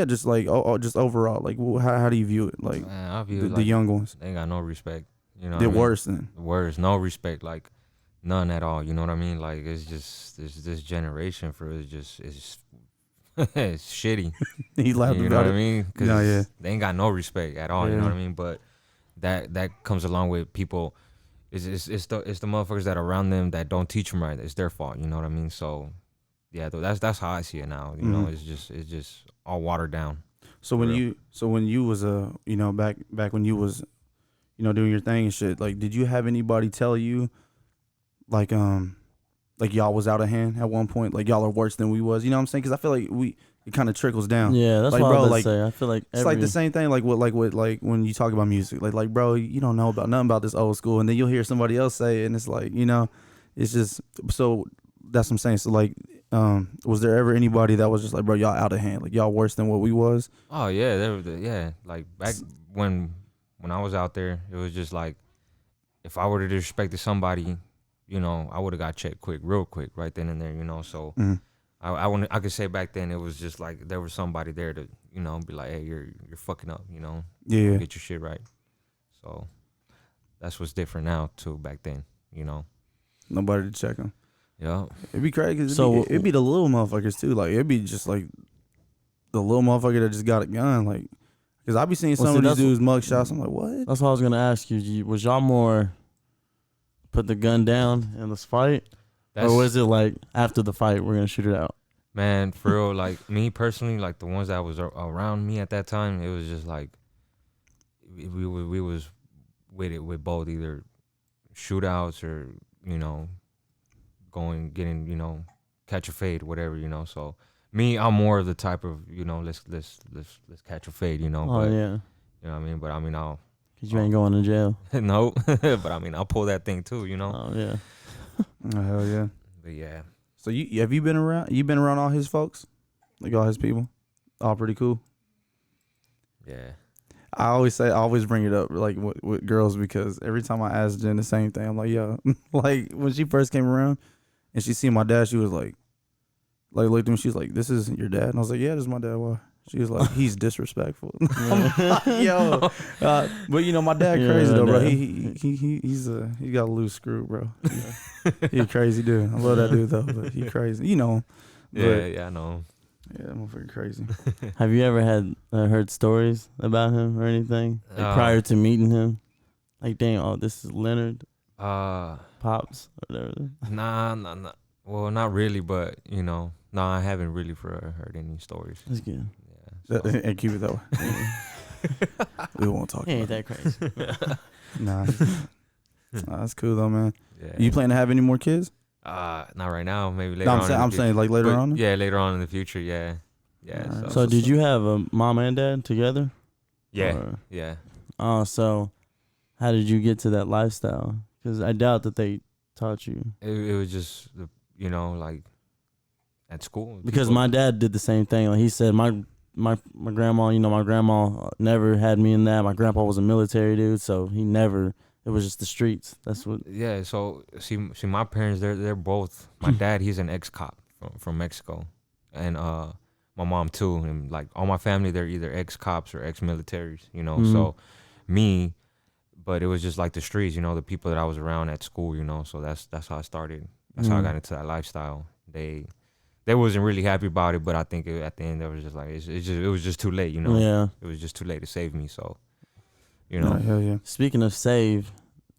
just like just overall, like how do you view it? Like Man, I view the young ones, they ain't got no respect. they're what I mean? worse than. Worse, no respect, like none at all. You know what I mean? Like it's just this generation it's it's shitty. He laughed You know about what I it. mean? Because No, yeah. they ain't got no respect at all. You know Yeah. what I mean? But that comes along with people. It's the motherfuckers that are around them that don't teach them right. It's their fault. You know what I mean? So yeah, that's how I see it now. You know, it's just all watered down. So when you was back when you was doing your thing and shit, like did you have anybody tell you like y'all was out of hand at one point, like y'all are worse than we was, you know what I'm saying? Because I feel like it kind of trickles down. Yeah, that's like, what bro, I was like, say. I feel like it's like the same thing like when you talk about music, like bro, you don't know about nothing about this old school, and then you'll hear somebody else say it, and it's like, it's just, so that's what I'm saying. So like was there ever anybody that was just like, bro, y'all out of hand, like y'all worse than what we was? Oh yeah, like back when I was out there, it was just like if I were to disrespect somebody, I would have got checked real quick, right then and there, So I could say back then it was just like there was somebody there to, be like, hey, you're fucking up, Yeah. get your shit right. So that's what's different now too. Back then, Nobody to check them. Yeah. It'd be crazy. So- It'd be the little motherfuckers too. Like it'd be just like the little motherfucker that just got a gun. Like, because I be seeing some of these dudes mug shots. I'm like, what? That's what I was gonna ask you. Was y'all more put the gun down and let's fight, or was it like after the fight we're gonna shoot it out? Man, for real, like me personally, like the ones that was around me at that time, it was just like we was with it with both either shootouts or getting catch a fade, whatever, So me, I'm more of the type of let's catch a fade, Oh but yeah, you know what I mean. But I mean I'll because you ain't going to jail. no, but I mean I'll pull that thing too, Oh yeah. Oh, hell yeah. But yeah. So you been around? You been around all his folks, like all his people? All pretty cool. Yeah. I always bring it up like with girls, because every time I ask Jen the same thing, I'm like, yo, like when she first came around and she seen my dad, she was like looked at me, she was like, this is your dad? And I was like, yeah, this is my dad. Why? She was like, he's disrespectful. I'm like, yo, but my dad crazy though, bro. He got a loose screw, bro. He a crazy dude. I love that dude though, but he crazy. You know him. Yeah, I know. Yeah, that motherfucker crazy. Have you ever had heard stories about him or anything prior to meeting him? Like, dang, oh, this is Leonard, Pops, or whatever. Nah. Well, not really, but no, I haven't really heard any stories. That's good. Yeah, so. And keep it that way. We won't talk He ain't about that crazy. Nah, that's cool though, man. Yeah. You plan to have any more kids? Not right now. Maybe later No, on. I'm saying like later on. Yeah, later on in the future. Yeah. Alright. So did you have a mom and dad together? Yeah. Or- Yeah. Oh, so how did you get to that lifestyle? Because I doubt that they taught you. It was just like at school. Because people- my dad did the same thing. Like he said, my grandma, my grandma never had me in that. My grandpa was a military dude, so he never. It was just the streets. That's what. Yeah. So see, my parents, they're both. My dad, he's an ex-cop from Mexico, and my mom too, and like all my family, they're either ex-cops or ex-militaries. So me, but it was just like the streets. The people that I was around at school. So that's how I started. That's how I got into that lifestyle. They wasn't really happy about it, but I think at the end they was just like it was just too late. Yeah. It was just too late to save me. So Hell yeah. Speaking of save,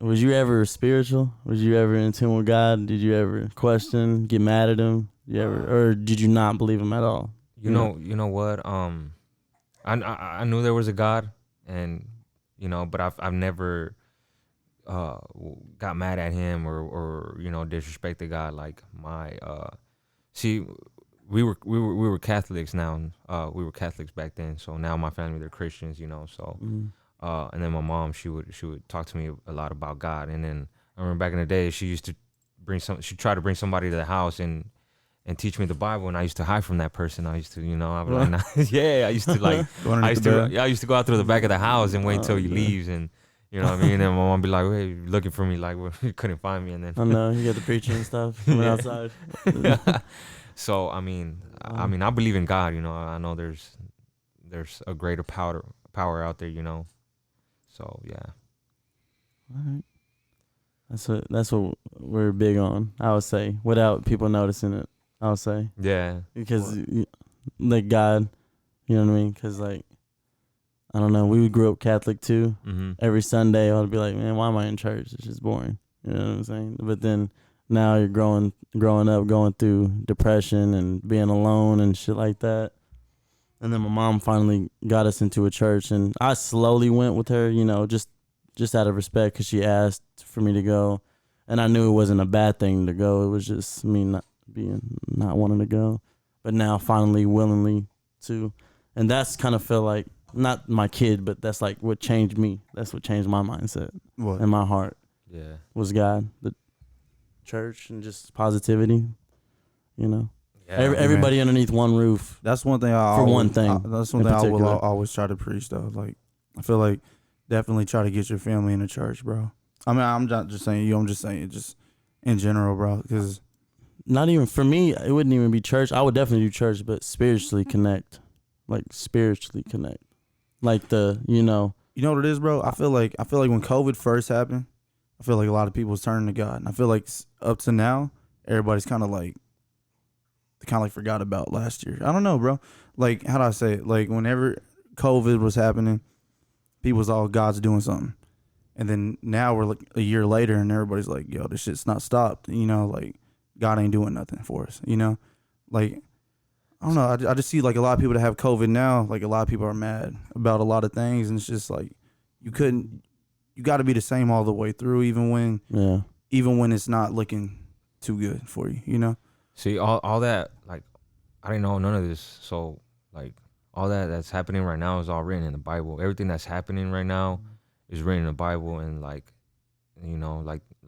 Was you ever spiritual? Was you ever in tune with God? Did you ever question, get mad at him? Or did you not believe him at all? You know what? I knew there was a God, and but I've never got mad at him or disrespected God. Like my see, we were Catholics now. We were Catholics back then. So now my family, they're Christians. So. And then my mom, she would talk to me a lot about God. And then I remember back in the day, she used to she tried to bring somebody to the house and teach me the Bible. And I used to hide from that person. I used to, I'd be like, nah. Yeah, I used to like, I used to go out through the back of the house and wait until he leaves. And you know what I mean? And my mom be like, hey, you're looking for me. Like, well, you couldn't find me. And then I know, you got the preaching and stuff coming outside. So, I mean, I believe in God, I know there's a greater power out there, So yeah. All right. That's what we're big on, I would say, without people noticing it, I would say. Yeah. Because like God, you know what I mean? Because like, I don't know, we grew up Catholic too. Mm-hmm. Every Sunday I would be like, man, why am I in church? It's just boring. You know what I'm saying? But then now you're growing up, going through depression and being alone and shit like that. And then my mom finally got us into a church, and I slowly went with her, just out of respect, because she asked for me to go, and I knew it wasn't a bad thing to go. It was just me not wanting to go, but now finally willingly to, and that's kind of feel like not my kid, but that's like what changed me. That's what changed my mindset and my heart. Yeah, was God, the church, and just positivity, Yeah, everybody underneath one roof. That's one thing that's one thing I will always try to preach though. Like, I feel like definitely try to get your family in the church, bro. I mean, I'm not just saying you. I'm just saying just in general, bro. Because not even for me, it wouldn't even be church. I would definitely do church, but spiritually connect, like the You know what it is, bro. I feel like when COVID first happened, I feel like a lot of people was turning to God, and I feel like up to now, everybody's kind of like forgot about last year. I don't know, bro. Like, how do I say it? Like, whenever COVID was happening, people was all, God's doing something. And then now we're like a year later and everybody's like, yo, this shit's not stopped. Like, God ain't doing nothing for us, Like, I don't know. I just see like a lot of people that have COVID now, like a lot of people are mad about a lot of things. And it's just like, you got to be the same all the way through, even when it's not looking too good for you, See, all that, like, I didn't know none of this. So, like, all that's happening right now is all written in the Bible. Everything that's happening right now is written in the Bible. And, like,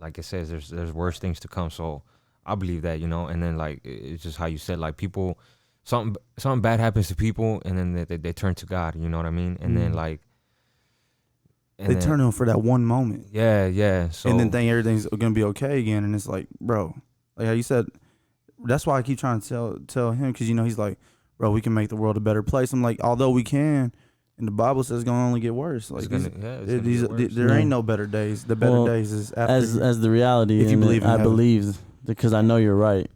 like it says, there's worse things to come. So, I believe that, And then, like, it's just how you said, like, people, something bad happens to people, and then they turn to God, you know what I mean? And then, like, they turn to him for that one moment. Yeah. So, and then think everything's going to be okay again. And it's like, bro, like how you said, that's why I keep trying to tell him, because he's like, bro, we can make the world a better place. I'm like, although we can, and the Bible says it's gonna only get worse. Like, there ain't no better days. The better days is after. As the reality. If you believe in I heaven. believe, because I know you're right.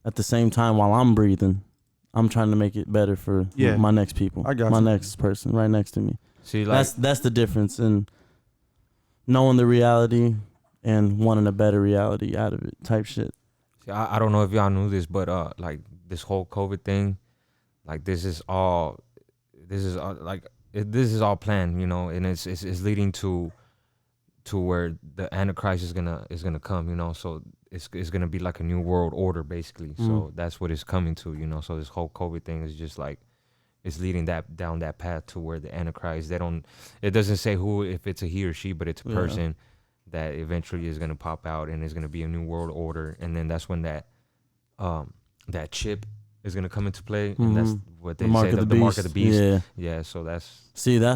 At the same time, while I'm breathing, I'm trying to make it better for my next people. I got my you. next person right next to me. See, like, that's the difference in knowing the reality and wanting a better reality out of it, type shit. I don't know if y'all knew this, but like, this whole COVID thing, like, this is all planned, and it's leading to where the Antichrist is gonna come, so it's gonna be like a new world order, basically. So that's what it's coming to, so this whole COVID thing is just like, it's leading down that path to where the Antichrist, it doesn't say who, if it's a he or she, but it's a person that eventually is going to pop out, and is going to be a new world order. And then that's when that chip is going to come into play. And that's what they say, the mark of the beast. Yeah. So that's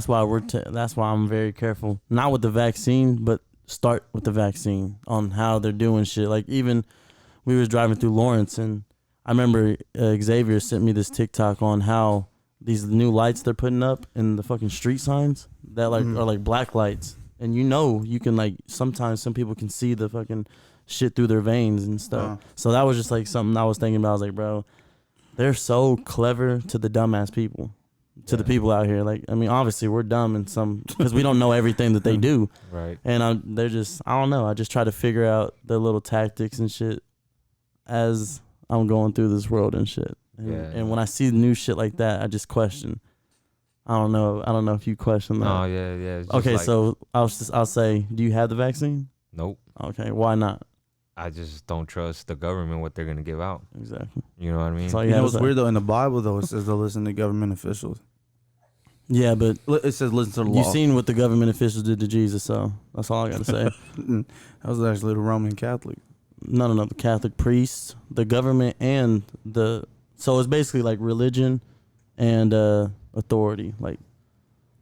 why that's why I'm very careful, not with the vaccine, but start with the vaccine on how they're doing shit. Like, even we was driving through Lawrence, and I remember Xavier sent me this TikTok on how these new lights they're putting up in the fucking street signs that are like black lights. And you can, like, sometimes some people can see the fucking shit through their veins and stuff. So that was just like something I was thinking about. I was like, bro, they're so clever to the dumbass people. to the people out here. Like, I mean, obviously we're dumb in some because we don't know everything that they do. Right. And they're just, I don't know. I just try to figure out their little tactics and shit as I'm going through this world and shit. And when I see new shit like that, I just question. I don't know if you question that. Oh yeah. It's just Okay, like, so I'll say, do you have the vaccine? nope. Okay, why not? I just don't trust the government what they're gonna give out. Exactly. You know what I mean? That's all You know have what's to say. weird though? In the Bible though, it says to listen to government officials. Yeah, but It says listen to the you law. seen what the government officials did to Jesus, so that's all I got to say. That was actually the Roman Catholic. No, the Catholic priests, the government, and so it's basically like religion and authority, like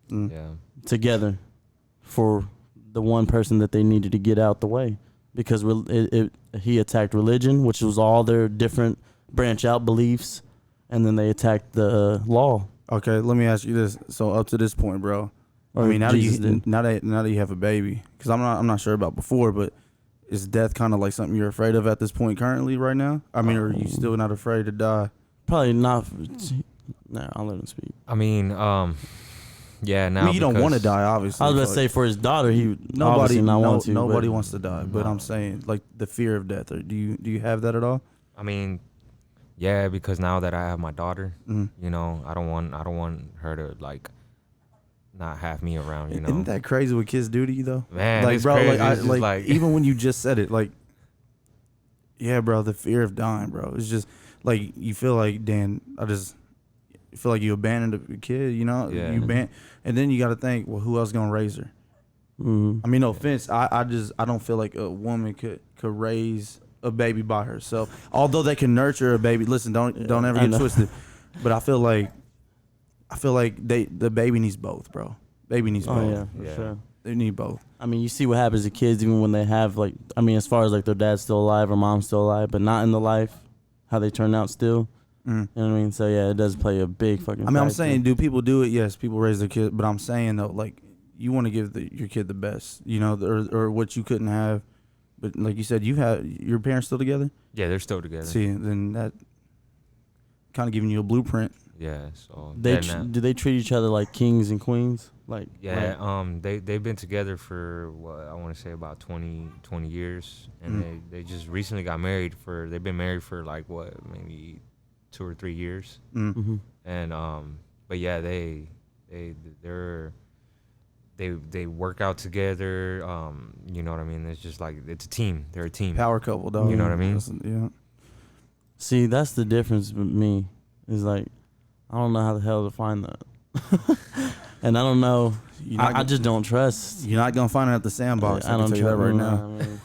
Yeah. together for the one person that they needed to get out the way, because he attacked religion, which was all their different branch out beliefs, and then they attacked the law. Okay, let me ask you this. So up to this point, bro. Or I mean, now Jesus that did. now that you have a baby, because I'm not sure about before, but is death kind of like something you're afraid of at this point currently right now? I mean, are you still not afraid to die? Probably not. No, I'll let him speak. I mean, yeah. Now I mean, you don't want to because- die, obviously. I was about to but say for his daughter, he nobody obviously not want to. nobody but wants to die. But No. I'm saying like the fear of death. Or do you have that at all? I mean, yeah, because now that I have my daughter, Mhm. you know, I don't want her to like not have me around. You know, Isn't that crazy what kids do to you though? man, Like, it's bro, crazy. like, It's just like even when you just said it, like, yeah, bro, the fear of dying, bro. It's just like you feel like, Dan, you feel like you abandoned a kid, you know? Yeah. And then you got to think, well, who else gonna raise her? Mhm. I mean, no offense, I don't feel like a woman could raise a baby by herself. Although they can nurture a baby. Listen, don't ever I get know. twisted. But I feel like the baby needs both, bro. Baby needs Oh both. yeah, for Yeah. sure. They need both. I mean, you see what happens to kids even when they have like, I mean, as far as like their dad's still alive or mom's still alive, but not in the life, how they turn out still. Mm. You know what I mean? So yeah, it does play a big fucking. I mean, I'm factor. saying, do people do it? Yes, people raise their kids, but I'm saying though, like, you want to give your kid the best, you know, or what you couldn't have. But like you said, you have your parents still together. yeah, they're still together. See, then that kind of giving you a blueprint. Yeah, so do they treat each other like kings and queens? Like yeah, they've been together for what I want to say about 20 years, and they just recently got married they've been married for like what, maybe 2 or 3 years, Mm-hmm. and but yeah, they work out together, you know what I mean? It's just like it's a team. They're a team. Power couple, dog. You know what I mean? Yeah. See, that's the difference with me. Is like, I don't know how the hell to find that, and I don't know. I just don't trust. You're not gonna find it at the sandbox. I don't can tell you that right now. I mean,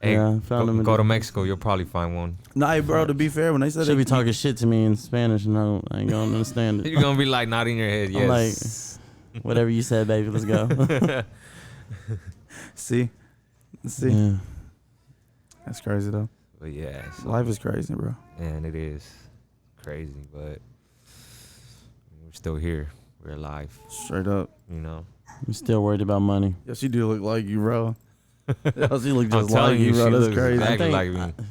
Hey, yeah, I found them in go to the- Mexico. You'll probably find one. Nah, bro. To be fair, when they said Should they be talking shit to me in Spanish, and I ain't gonna understand it. You're gonna be like nodding your head. I'm Yes. like, whatever you said, baby, let's go. see, Yeah. that's crazy though. But yeah, so, Life is crazy, bro. man, it is crazy, but we're still here. We're alive. Straight up. You know. I'm still worried about money. Yes, you do look like you, bro. Yes, you look I'm just telling like you, she bro. That's looks crazy. exactly I like think- me.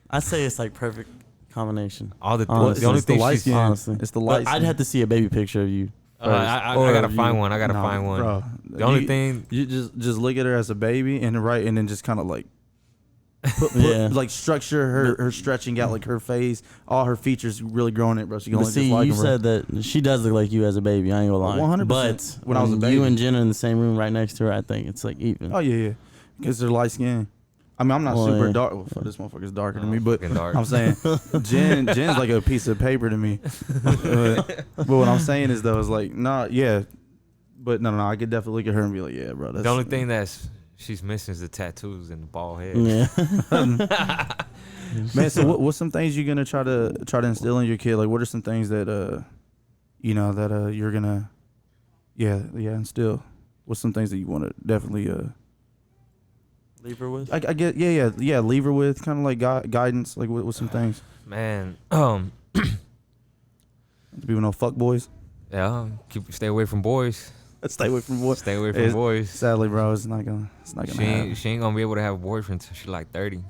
I say it's like perfect combination. All the Honestly, the only it's the thing light she's, skin. Honestly, It's the But light. I'd have to see a baby picture of you. I Or gotta you- find one. I gotta Nah, find one. bro. The only thing, you just look at her as a baby and then just kind of like put, Yeah. like structure her stretching out like her face, all her features really growing it, bro. She But gonna look see, just like you her, bro. said that she does look like you as a baby. I ain't gonna lie. 100%. But When I was a you baby. and Jenna in the same room right next to her, I think it's like even. Oh yeah, because they're light skin. I mean, I'm not Well, super yeah. dark. Well, fuck, this motherfucker's darker than Oh, me, but fucking dark. I'm saying Jen's like a piece of paper to me. But what I'm saying is though, is like, nah, yeah, but no, I could definitely look at her and be like, yeah, bro. That's the only thing she's missing is the tattoos and the bald head. Yeah. man. So what's some things you're gonna try to instill in your kid? Like, what are some things that you're gonna instill? What's some things that you want to definitely Leave her with. I get leave her with kind of like guidance, like with some things. Man, People know fuck boys. yeah, stay away from boys. Stay away from boys. Stay away from It's- boys. Sadly, bro, it's not gonna happen. She ain't gonna be able to have a boyfriend until she's like 30.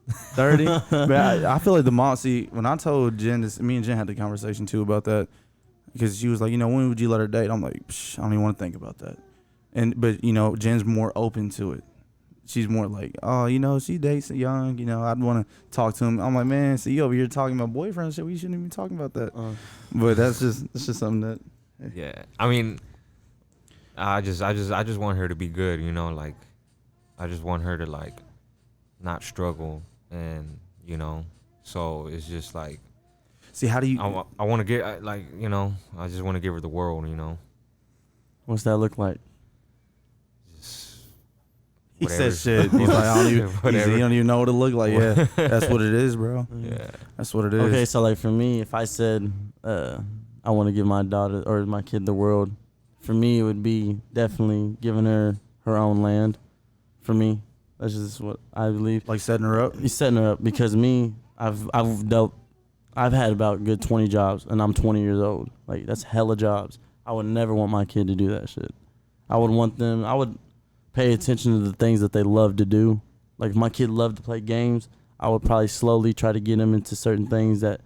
30. But I feel like the mom. See, when I told Jen this, me and Jen had the conversation too about that. because she was like, when would you let her date? I'm like, I don't even want to think about that. But Jen's more open to it. She's more like, oh, she dates young. I'd want to talk to him. I'm like, man, see, you over here talking about boyfriend shit. We shouldn't even be talking about that. But it's just something that. Yeah, I mean, I just want her to be good. Like, I just want her to like not struggle, and so it's just like. See, how do you? I want to get I just want to give her the world. What's that look like? He Whatever. said shit. He's like, I don't even, he don't even know what it look like. Yeah, that's what it is, bro. Yeah, that's what it is. Okay, so like for me, if I said I want to give my daughter or my kid the world, for me it would be definitely giving her own land. For me, that's just what I believe. Like setting her up. He's setting her up because me, I've had about a good 20 jobs, and I'm 20 years old. Like that's hella jobs. I would never want my kid to do that shit. I would pay attention to the things that they love to do. Like if my kid loved to play games, I would probably slowly try to get him into certain things that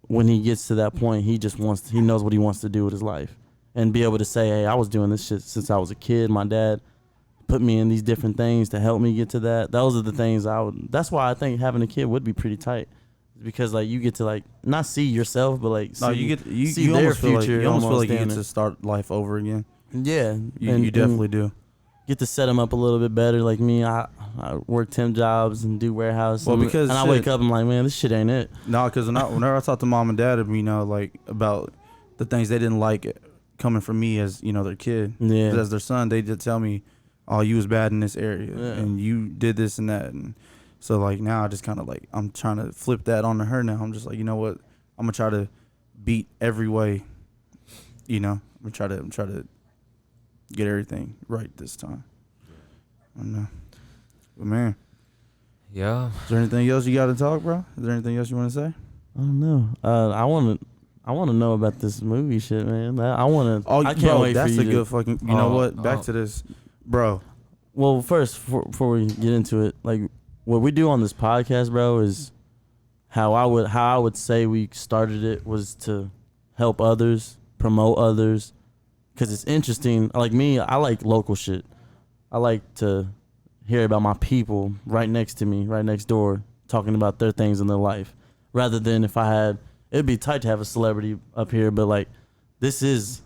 when he gets to that point, he knows what he wants to do with his life. And be able to say, hey, I was doing this shit since I was a kid. My dad put me in these different things to help me get to that. Those are the things that's why I think having a kid would be pretty tight. Because like you get to like not see yourself, but like see their future. You almost feel like you get to start life over again. Yeah, you definitely do. Get to set them up a little bit better. Like me, I work 10 jobs and do warehouse. Well, and I wake up and I'm like, man, this shit ain't it. No, because whenever I talk to mom and dad, like about the things they didn't like coming from me as their kid, as their son, they did tell me, oh, you was bad in this area and you did this and that, and so like now I just kind of like I'm trying to flip that onto her now. I'm just like, you know what, I'm gonna try to beat every way. I'm gonna try to get everything right this time. I know. But man. Yeah. Is there anything else you got to talk, bro? Is there anything else you want to say? I don't know. I want to know about this movie shit, man. I can't wait that's for you. That's a good fucking. You know what? Back to this, bro. Well, first, before we get into it, like what we do on this podcast, bro, is how I would say we started it was to help others, promote others. Because it's interesting. Like me, I like local shit. I like to hear about my people right next to me, right next door, talking about their things in their life. Rather than it'd be tight to have a celebrity up here, but like this is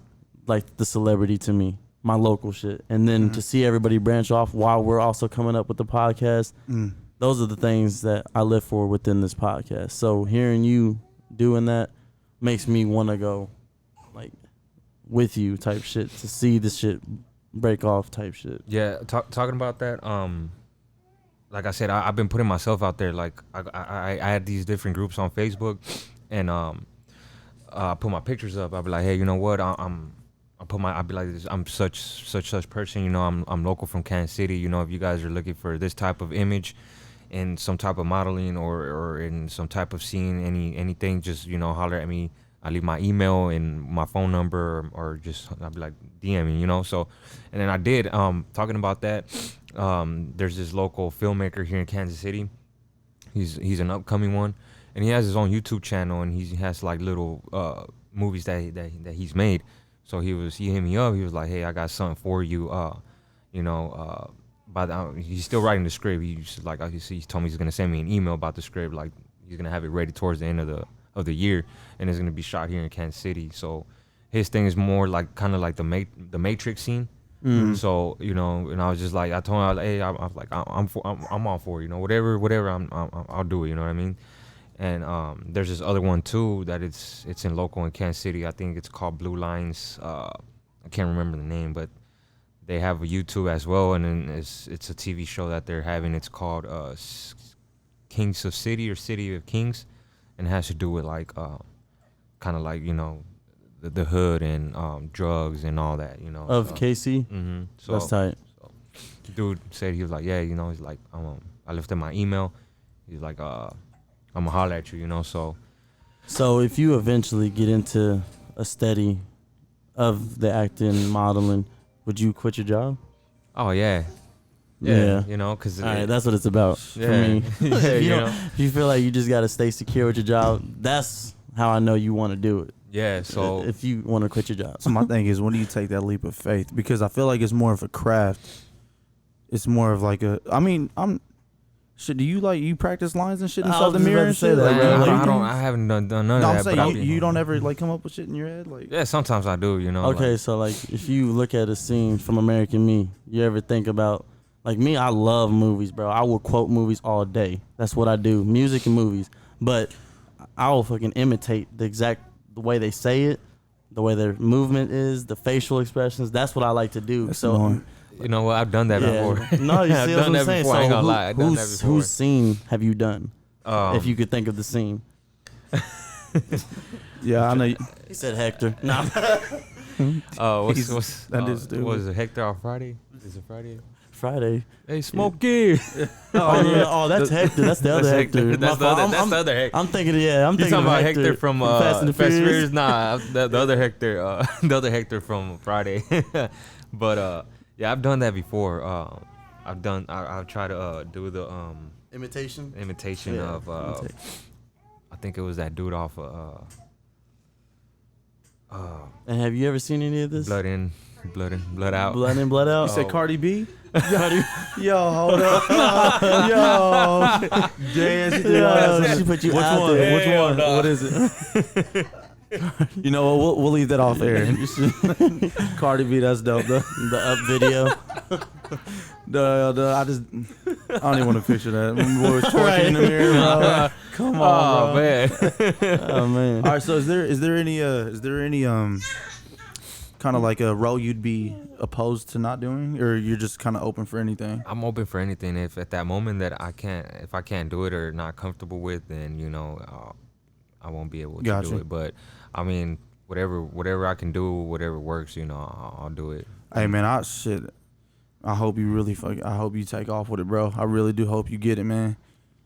like the celebrity to me, my local shit. And then to see everybody branch off while we're also coming up with the podcast, those are the things that I live for within this podcast. So hearing you doing that makes me want to go like with you type shit, to see this shit break off type shit. Yeah, talking about that, like I said, I've been putting myself out there. Like I had these different groups on Facebook, and I put my pictures up. I'd be like, hey, you know what? I'd be like, I'm such person. I'm local from Kansas City. If you guys are looking for this type of image, in some type of modeling or in some type of scene, anything, just holler at me. I leave my email and my phone number, or just I'd be like DMing, So, and then I did. Talking about that, there's this local filmmaker here in Kansas City. He's an upcoming one, and he has his own YouTube channel, and he has like little movies that he's made. So he hit me up. He was like, hey, I got something for you. But he's still writing the script. He told me he's gonna send me an email about the script. Like he's gonna have it ready towards the end of the year, and it's gonna be shot here in Kansas City. So his thing is more like kind of like the Matrix scene. Mm-hmm. So and I was just like, I told him, hey, I'm all for it, whatever I'll do it. You know what I mean? And there's this other one too that it's in local in Kansas City. I think it's called Blue Lines. I can't remember the name, but they have a YouTube as well, and then it's a TV show that they're having. It's called Kings of City or City of Kings. And it has to do with like, kind of like the hood and drugs and all that, Of KC. Mm-hmm. So that's tight. So, dude said, he was like, yeah, he's like, I left him my email. He's like, I'm gonna holler at you, So if you eventually get into a study of the acting, modeling, would you quit your job? Oh yeah. Yeah, because all right, that's what it's about for me. If you feel like you just gotta stay secure with your job, that's how I know you want to do it. Yeah. So if you want to quit your job. So my thing is, when do you take that leap of faith? Because I feel like it's more of a craft. It's more of like a. I mean, shit. Do you practice lines and shit I inside was the just mirror about and to say shit? that, Like, bro. I haven't done none of no, I'm that. But saying you don't ever like come up with shit in your head, like. Yeah, sometimes I do. You know. Okay, like- so like if you look at a scene from American Me, you ever think about like me? I love movies, bro. I will quote movies all day. That's what I do, music and movies. But I will fucking imitate the way they say it, the way their movement is, the facial expressions. That's what I like to do. That's so annoying. You know what? I've done that before. No, you I've see done what I'm that saying? before. I ain't gonna lie. I've done that before. Whose scene have you done? If you Um, could think of the scene. Yeah, I know. He said Hector. No. That is stupid. what is it? Hector on Friday? Is it Friday? Friday. Hey, Smokey. Oh yeah. Oh, that's Hector. That's the other Hector. That's My fault. the other Hector. I'm thinking. Yeah, I'm You thinking talking about of Hector from Fast and the Furious? Nah, the other Hector. The other Hector from Friday. But yeah, I've done that before. I've tried to do the Imitation. imitation Yeah, of imitate. I think it was that dude off And have you ever seen any of this? Blood In, Blood Out. Blood in, blood out. You said Cardi B? Cardi- Yo, hold up. Yo. Damn, she did all that. she put you Which out one? there. Which one? What is it? You know what? We'll leave that off air. Cardi B, that's dope though. The up video. I don't even want to picture that. When we was twerking in the mirror, bro. Come on, Oh bro. man. Oh man. All right, so is there any kind of like a role you'd be opposed to not doing, or you're just kind of open for anything? I'm open for anything. If at that moment that if I can't do it or not comfortable with, then I won't be able to Gotcha. do it. But I mean, whatever I can do, whatever works, I'll do it. Hey man, I hope you really I hope you take off with it, bro. I really do hope you get it, man.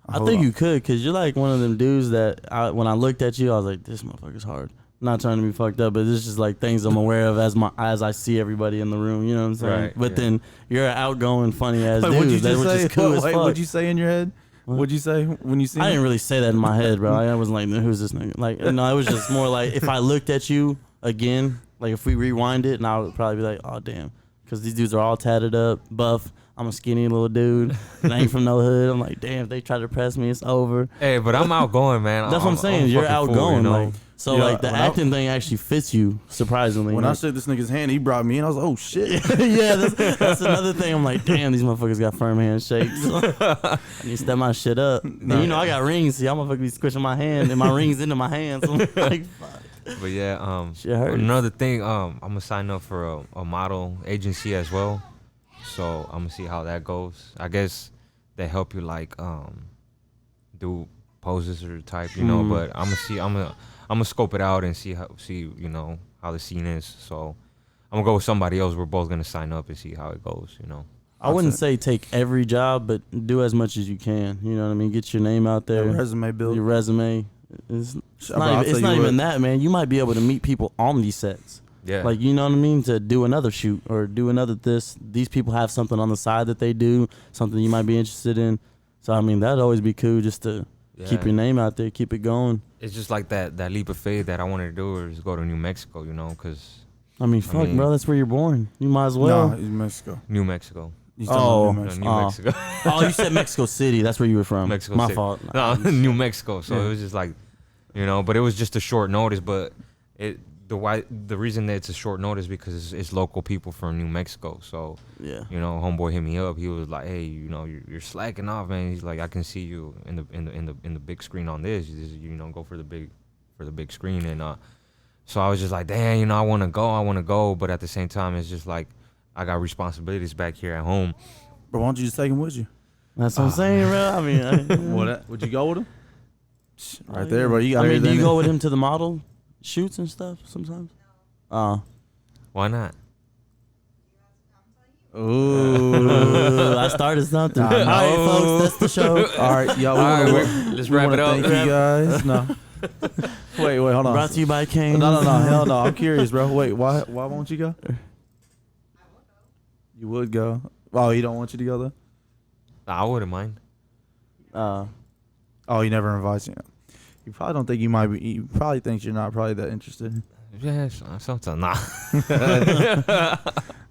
I think you could, cause you're like one of them dudes that when I looked at you, I was like, this motherfucker's hard. Not trying to be fucked up, but it's just like things I'm aware of as I see everybody in the room. You know what I'm saying? Right, But yeah. then you're an outgoing, funny ass Wait, dude. what'd you That just was say? just cool as Wait, fuck. what'd you say in your head? What? What'd you say when you see I me? didn't really say that in my head, bro. I wasn't like, who's this nigga? Like, no, it was just more like if I looked at you again, like if we rewind it, and I would probably be like, oh damn, because these dudes are all tatted up, buff. I'm a skinny little dude, and I ain't from no hood. I'm like, damn, if they try to press me, it's over. Hey, but I'm outgoing, man. That's what I'm saying. You're a fucking fool, outgoing, you know? like so. Yeah, Like the when I- acting thing actually fits you surprisingly. When I Like, shook this nigga's hand, he brought me in. I was like, oh shit. yeah, that's another thing. I'm like, damn, these motherfuckers got firm handshakes. I need to step my shit up. And you know, I got rings. See, I'm motherfucker be squishing my hand and my rings into my hands. I'm like, fuck. But yeah, Shit hurts. another thing, I'm gonna sign up for a model agency as well. So I'm gonna see how that goes. I guess they help you like do poses or type, But I'm gonna scope it out and see how the scene is. So I'm gonna go with somebody else. We're both gonna sign up and see how it goes. I wouldn't say take every job, but do as much as you can. You know what I mean? Get your name out there. Resume build. Your resume. It's Bro, I'll not, tell it's you not what. even that, man. You might be able to meet people on these sets. Yeah. Like, you know what I mean? To do another shoot or do another this. These people have something on the side that they do, something you might be interested in. So, I mean, that'd always be cool just to keep your name out there, keep it going. It's just like that leap of faith that I wanted to do is go to New Mexico, because I mean, bro, that's where you're born. You might as well. No, in Mexico. New Mexico. He's talking about New No, Mexico. New Oh. Mexico. Oh, you said Mexico City. That's where you were from. Mexico My City. fault. No, New Mexico. So Yeah. it was just like, but it was just a short notice. But the reason that it's a short notice because it's local people from New Mexico. So Yeah. homeboy hit me up. He was like, hey, you're slacking off, man. He's like, I can see you in the big screen on this. Go for the big screen. And so I was just like, damn, I want to go. But at the same time, it's just like I got responsibilities back here at home. But why don't you just take him with you? That's what I'm saying, bro. I mean, Would you go with him? Right there, bro. You got me. do you go with him to the model shoots and stuff sometimes? Why not? Ooh. I started something. I All right, know. folks, that's the show. All right, y'all. All right, let's wrap it up. Thank you guys. No. Wait, hold on. Brought to you by Kane. No, hell no. I'm curious, bro. Wait, why won't you go? You would go. Oh, he don't want you to go though? I wouldn't mind. Oh, he never invites you. You probably don't think you might be. You probably thinks you're not probably that interested. Yeah, sometimes nah.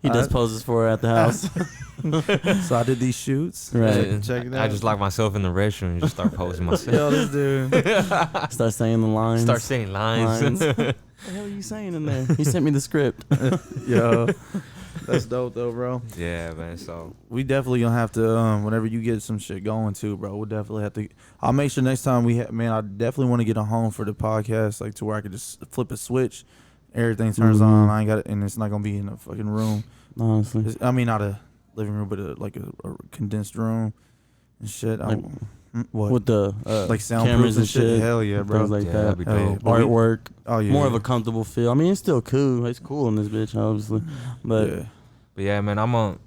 He does poses for her at the house. So I did these shoots. Right. Check it out. I just lock myself in the restroom and just start posing myself. Yo, this dude. Start saying the lines. Start saying lines. What the hell are you saying in there? He sent me the script. Yo, that's dope though, bro. Yeah, man. So We definitely gonna have to. Whenever you get some shit going too, bro. We'll definitely have to. I'll make sure next time man. I definitely want to get a home for the podcast, like to where I could just flip a switch, everything turns on. I ain't got it, and it's not gonna be in a fucking room. Honestly. I mean, not a living room, but a condensed room and shit. Like, what? With the Like soundproofs cameras and shit. Hell yeah, bro. Things like yeah, that. that'd be Hell yeah. dope. But we- Artwork. Oh yeah. More of a comfortable feel. I mean, it's still cool. It's cool in this bitch, obviously. But yeah. But yeah, man, I'm a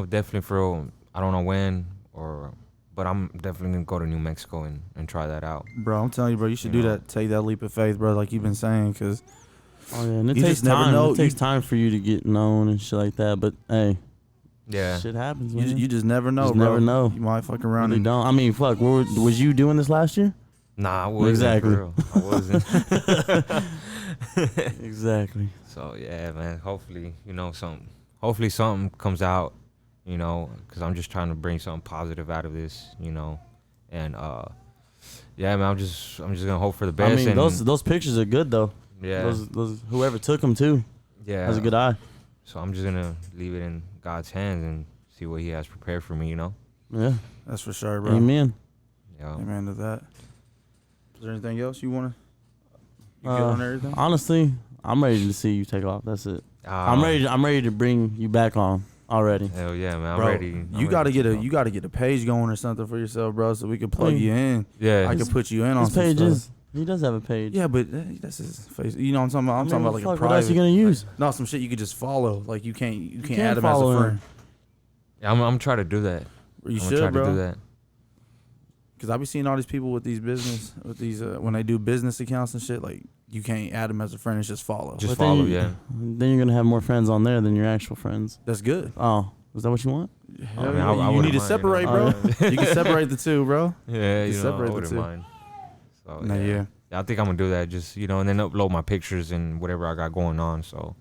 definitely for I don't know when but I'm definitely gonna go to New Mexico and try that out. Bro, I'm telling you, bro, you should You do know. that. Take that leap of faith, bro, like you've been saying, because oh yeah, and it You takes just never time. know. It takes time for you to get known and shit like that. But hey, Yeah. shit happens, man. you just never know, Just bro. never know. You might fuck around Really and don't. I mean, fuck. Was you doing this last year? Nah, I wasn't. Exactly. For real. I wasn't. Exactly. So yeah, man. Hopefully something comes out, because I'm just trying to bring something positive out of this, and yeah, man. I'm just gonna hope for the best. I mean, and, those pictures are good though. yeah, Those whoever took them too yeah, has a good eye. So I'm just gonna leave it in God's hands and see what He has prepared for me. Yeah. that's for sure, bro. Amen. Yeah. Amen to that. Is there anything else you want to? You good on everything? Honestly, I'm ready to see you take off. That's it. I'm ready to bring you back on already. Hell yeah, man. I'm Bro, ready. you gotta get a page going or something for yourself, bro, so we can plug mean, you in. Yeah. I can put you in on His some page stuff. is. He does have a page. Yeah, but that's his face. You know what I'm talking about? I'm talking about like a fuck, private. What else you gonna use? No, some shit you could just follow. Like you can't can't add him as a follow friend. him. Yeah, I'm trying to do that. You I'm should, gonna try bro. to do that. Because I be seeing all these people with these when they do business accounts and shit, like you can't add them as a friend, it's just follow. Just But then follow, you- yeah. Then you're gonna have more friends on there than your actual friends. That's good. Oh, is that what you want? Hell mean, yeah. I You wouldn't need to mind, separate, you bro. know? You can separate the two, bro. Yeah, You I separate the wouldn't two. mind. So Nah, yeah. yeah. Yeah, I think I'm gonna do that. Just and then upload my pictures and whatever I got going on. So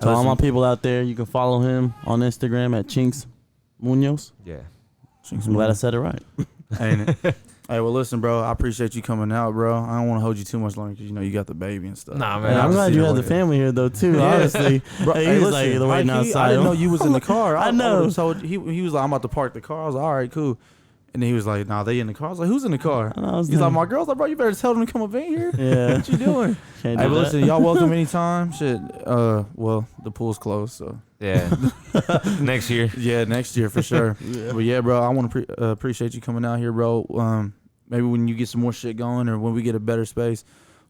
To all my Listen. people out there, you can follow him on Instagram at Chinks Munoz. yeah, I'm glad I said it right. Ain't it? Hey, well, listen, bro. I appreciate you coming out, bro. I don't want to hold you too much longer because you got the baby and stuff. Nah, man, Hey, I'll I'm just glad see you the had the way- family here though too. Yeah. Honestly, Bro, hey, hey, he's listen, like the waiting I outside. didn't know you was in the car. I know. would've told he was like, I'm about to park the car. I was like, all right, cool. And then he was like, nah, they in the car. I was like, who's in the car? I know, I was He's like, thinking- my girl's like, bro, you better tell them to come up in here. Yeah. What you doing? Can't Hey, do but that. listen, y'all welcome anytime. Shit. Well, the pool's closed, so yeah. Next year. yeah, next year for sure. Yeah. But yeah, bro, I want to appreciate you coming out here, bro. Maybe when you get some more shit going, or when we get a better space,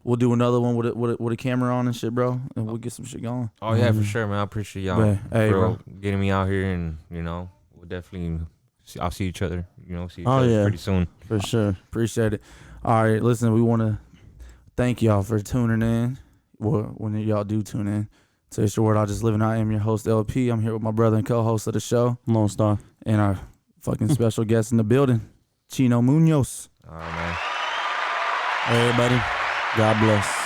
we'll do another one with a camera on and shit, bro, and we'll get some shit going. Oh yeah, for sure, man. I appreciate y'all But, hey, for bro. getting me out here, and we'll definitely. I'll see each other. See each Oh, other yeah. pretty soon. For sure. Appreciate it. All right, listen, we want to thank y'all for tuning in. Well, when y'all do tune in to It's Your Word, I Just Live, and I am your host, LP. I'm here with my brother and co-host of the show, Lone Star. and our fucking special guest in the building, Chino Munoz. All right, man. Everybody, God bless.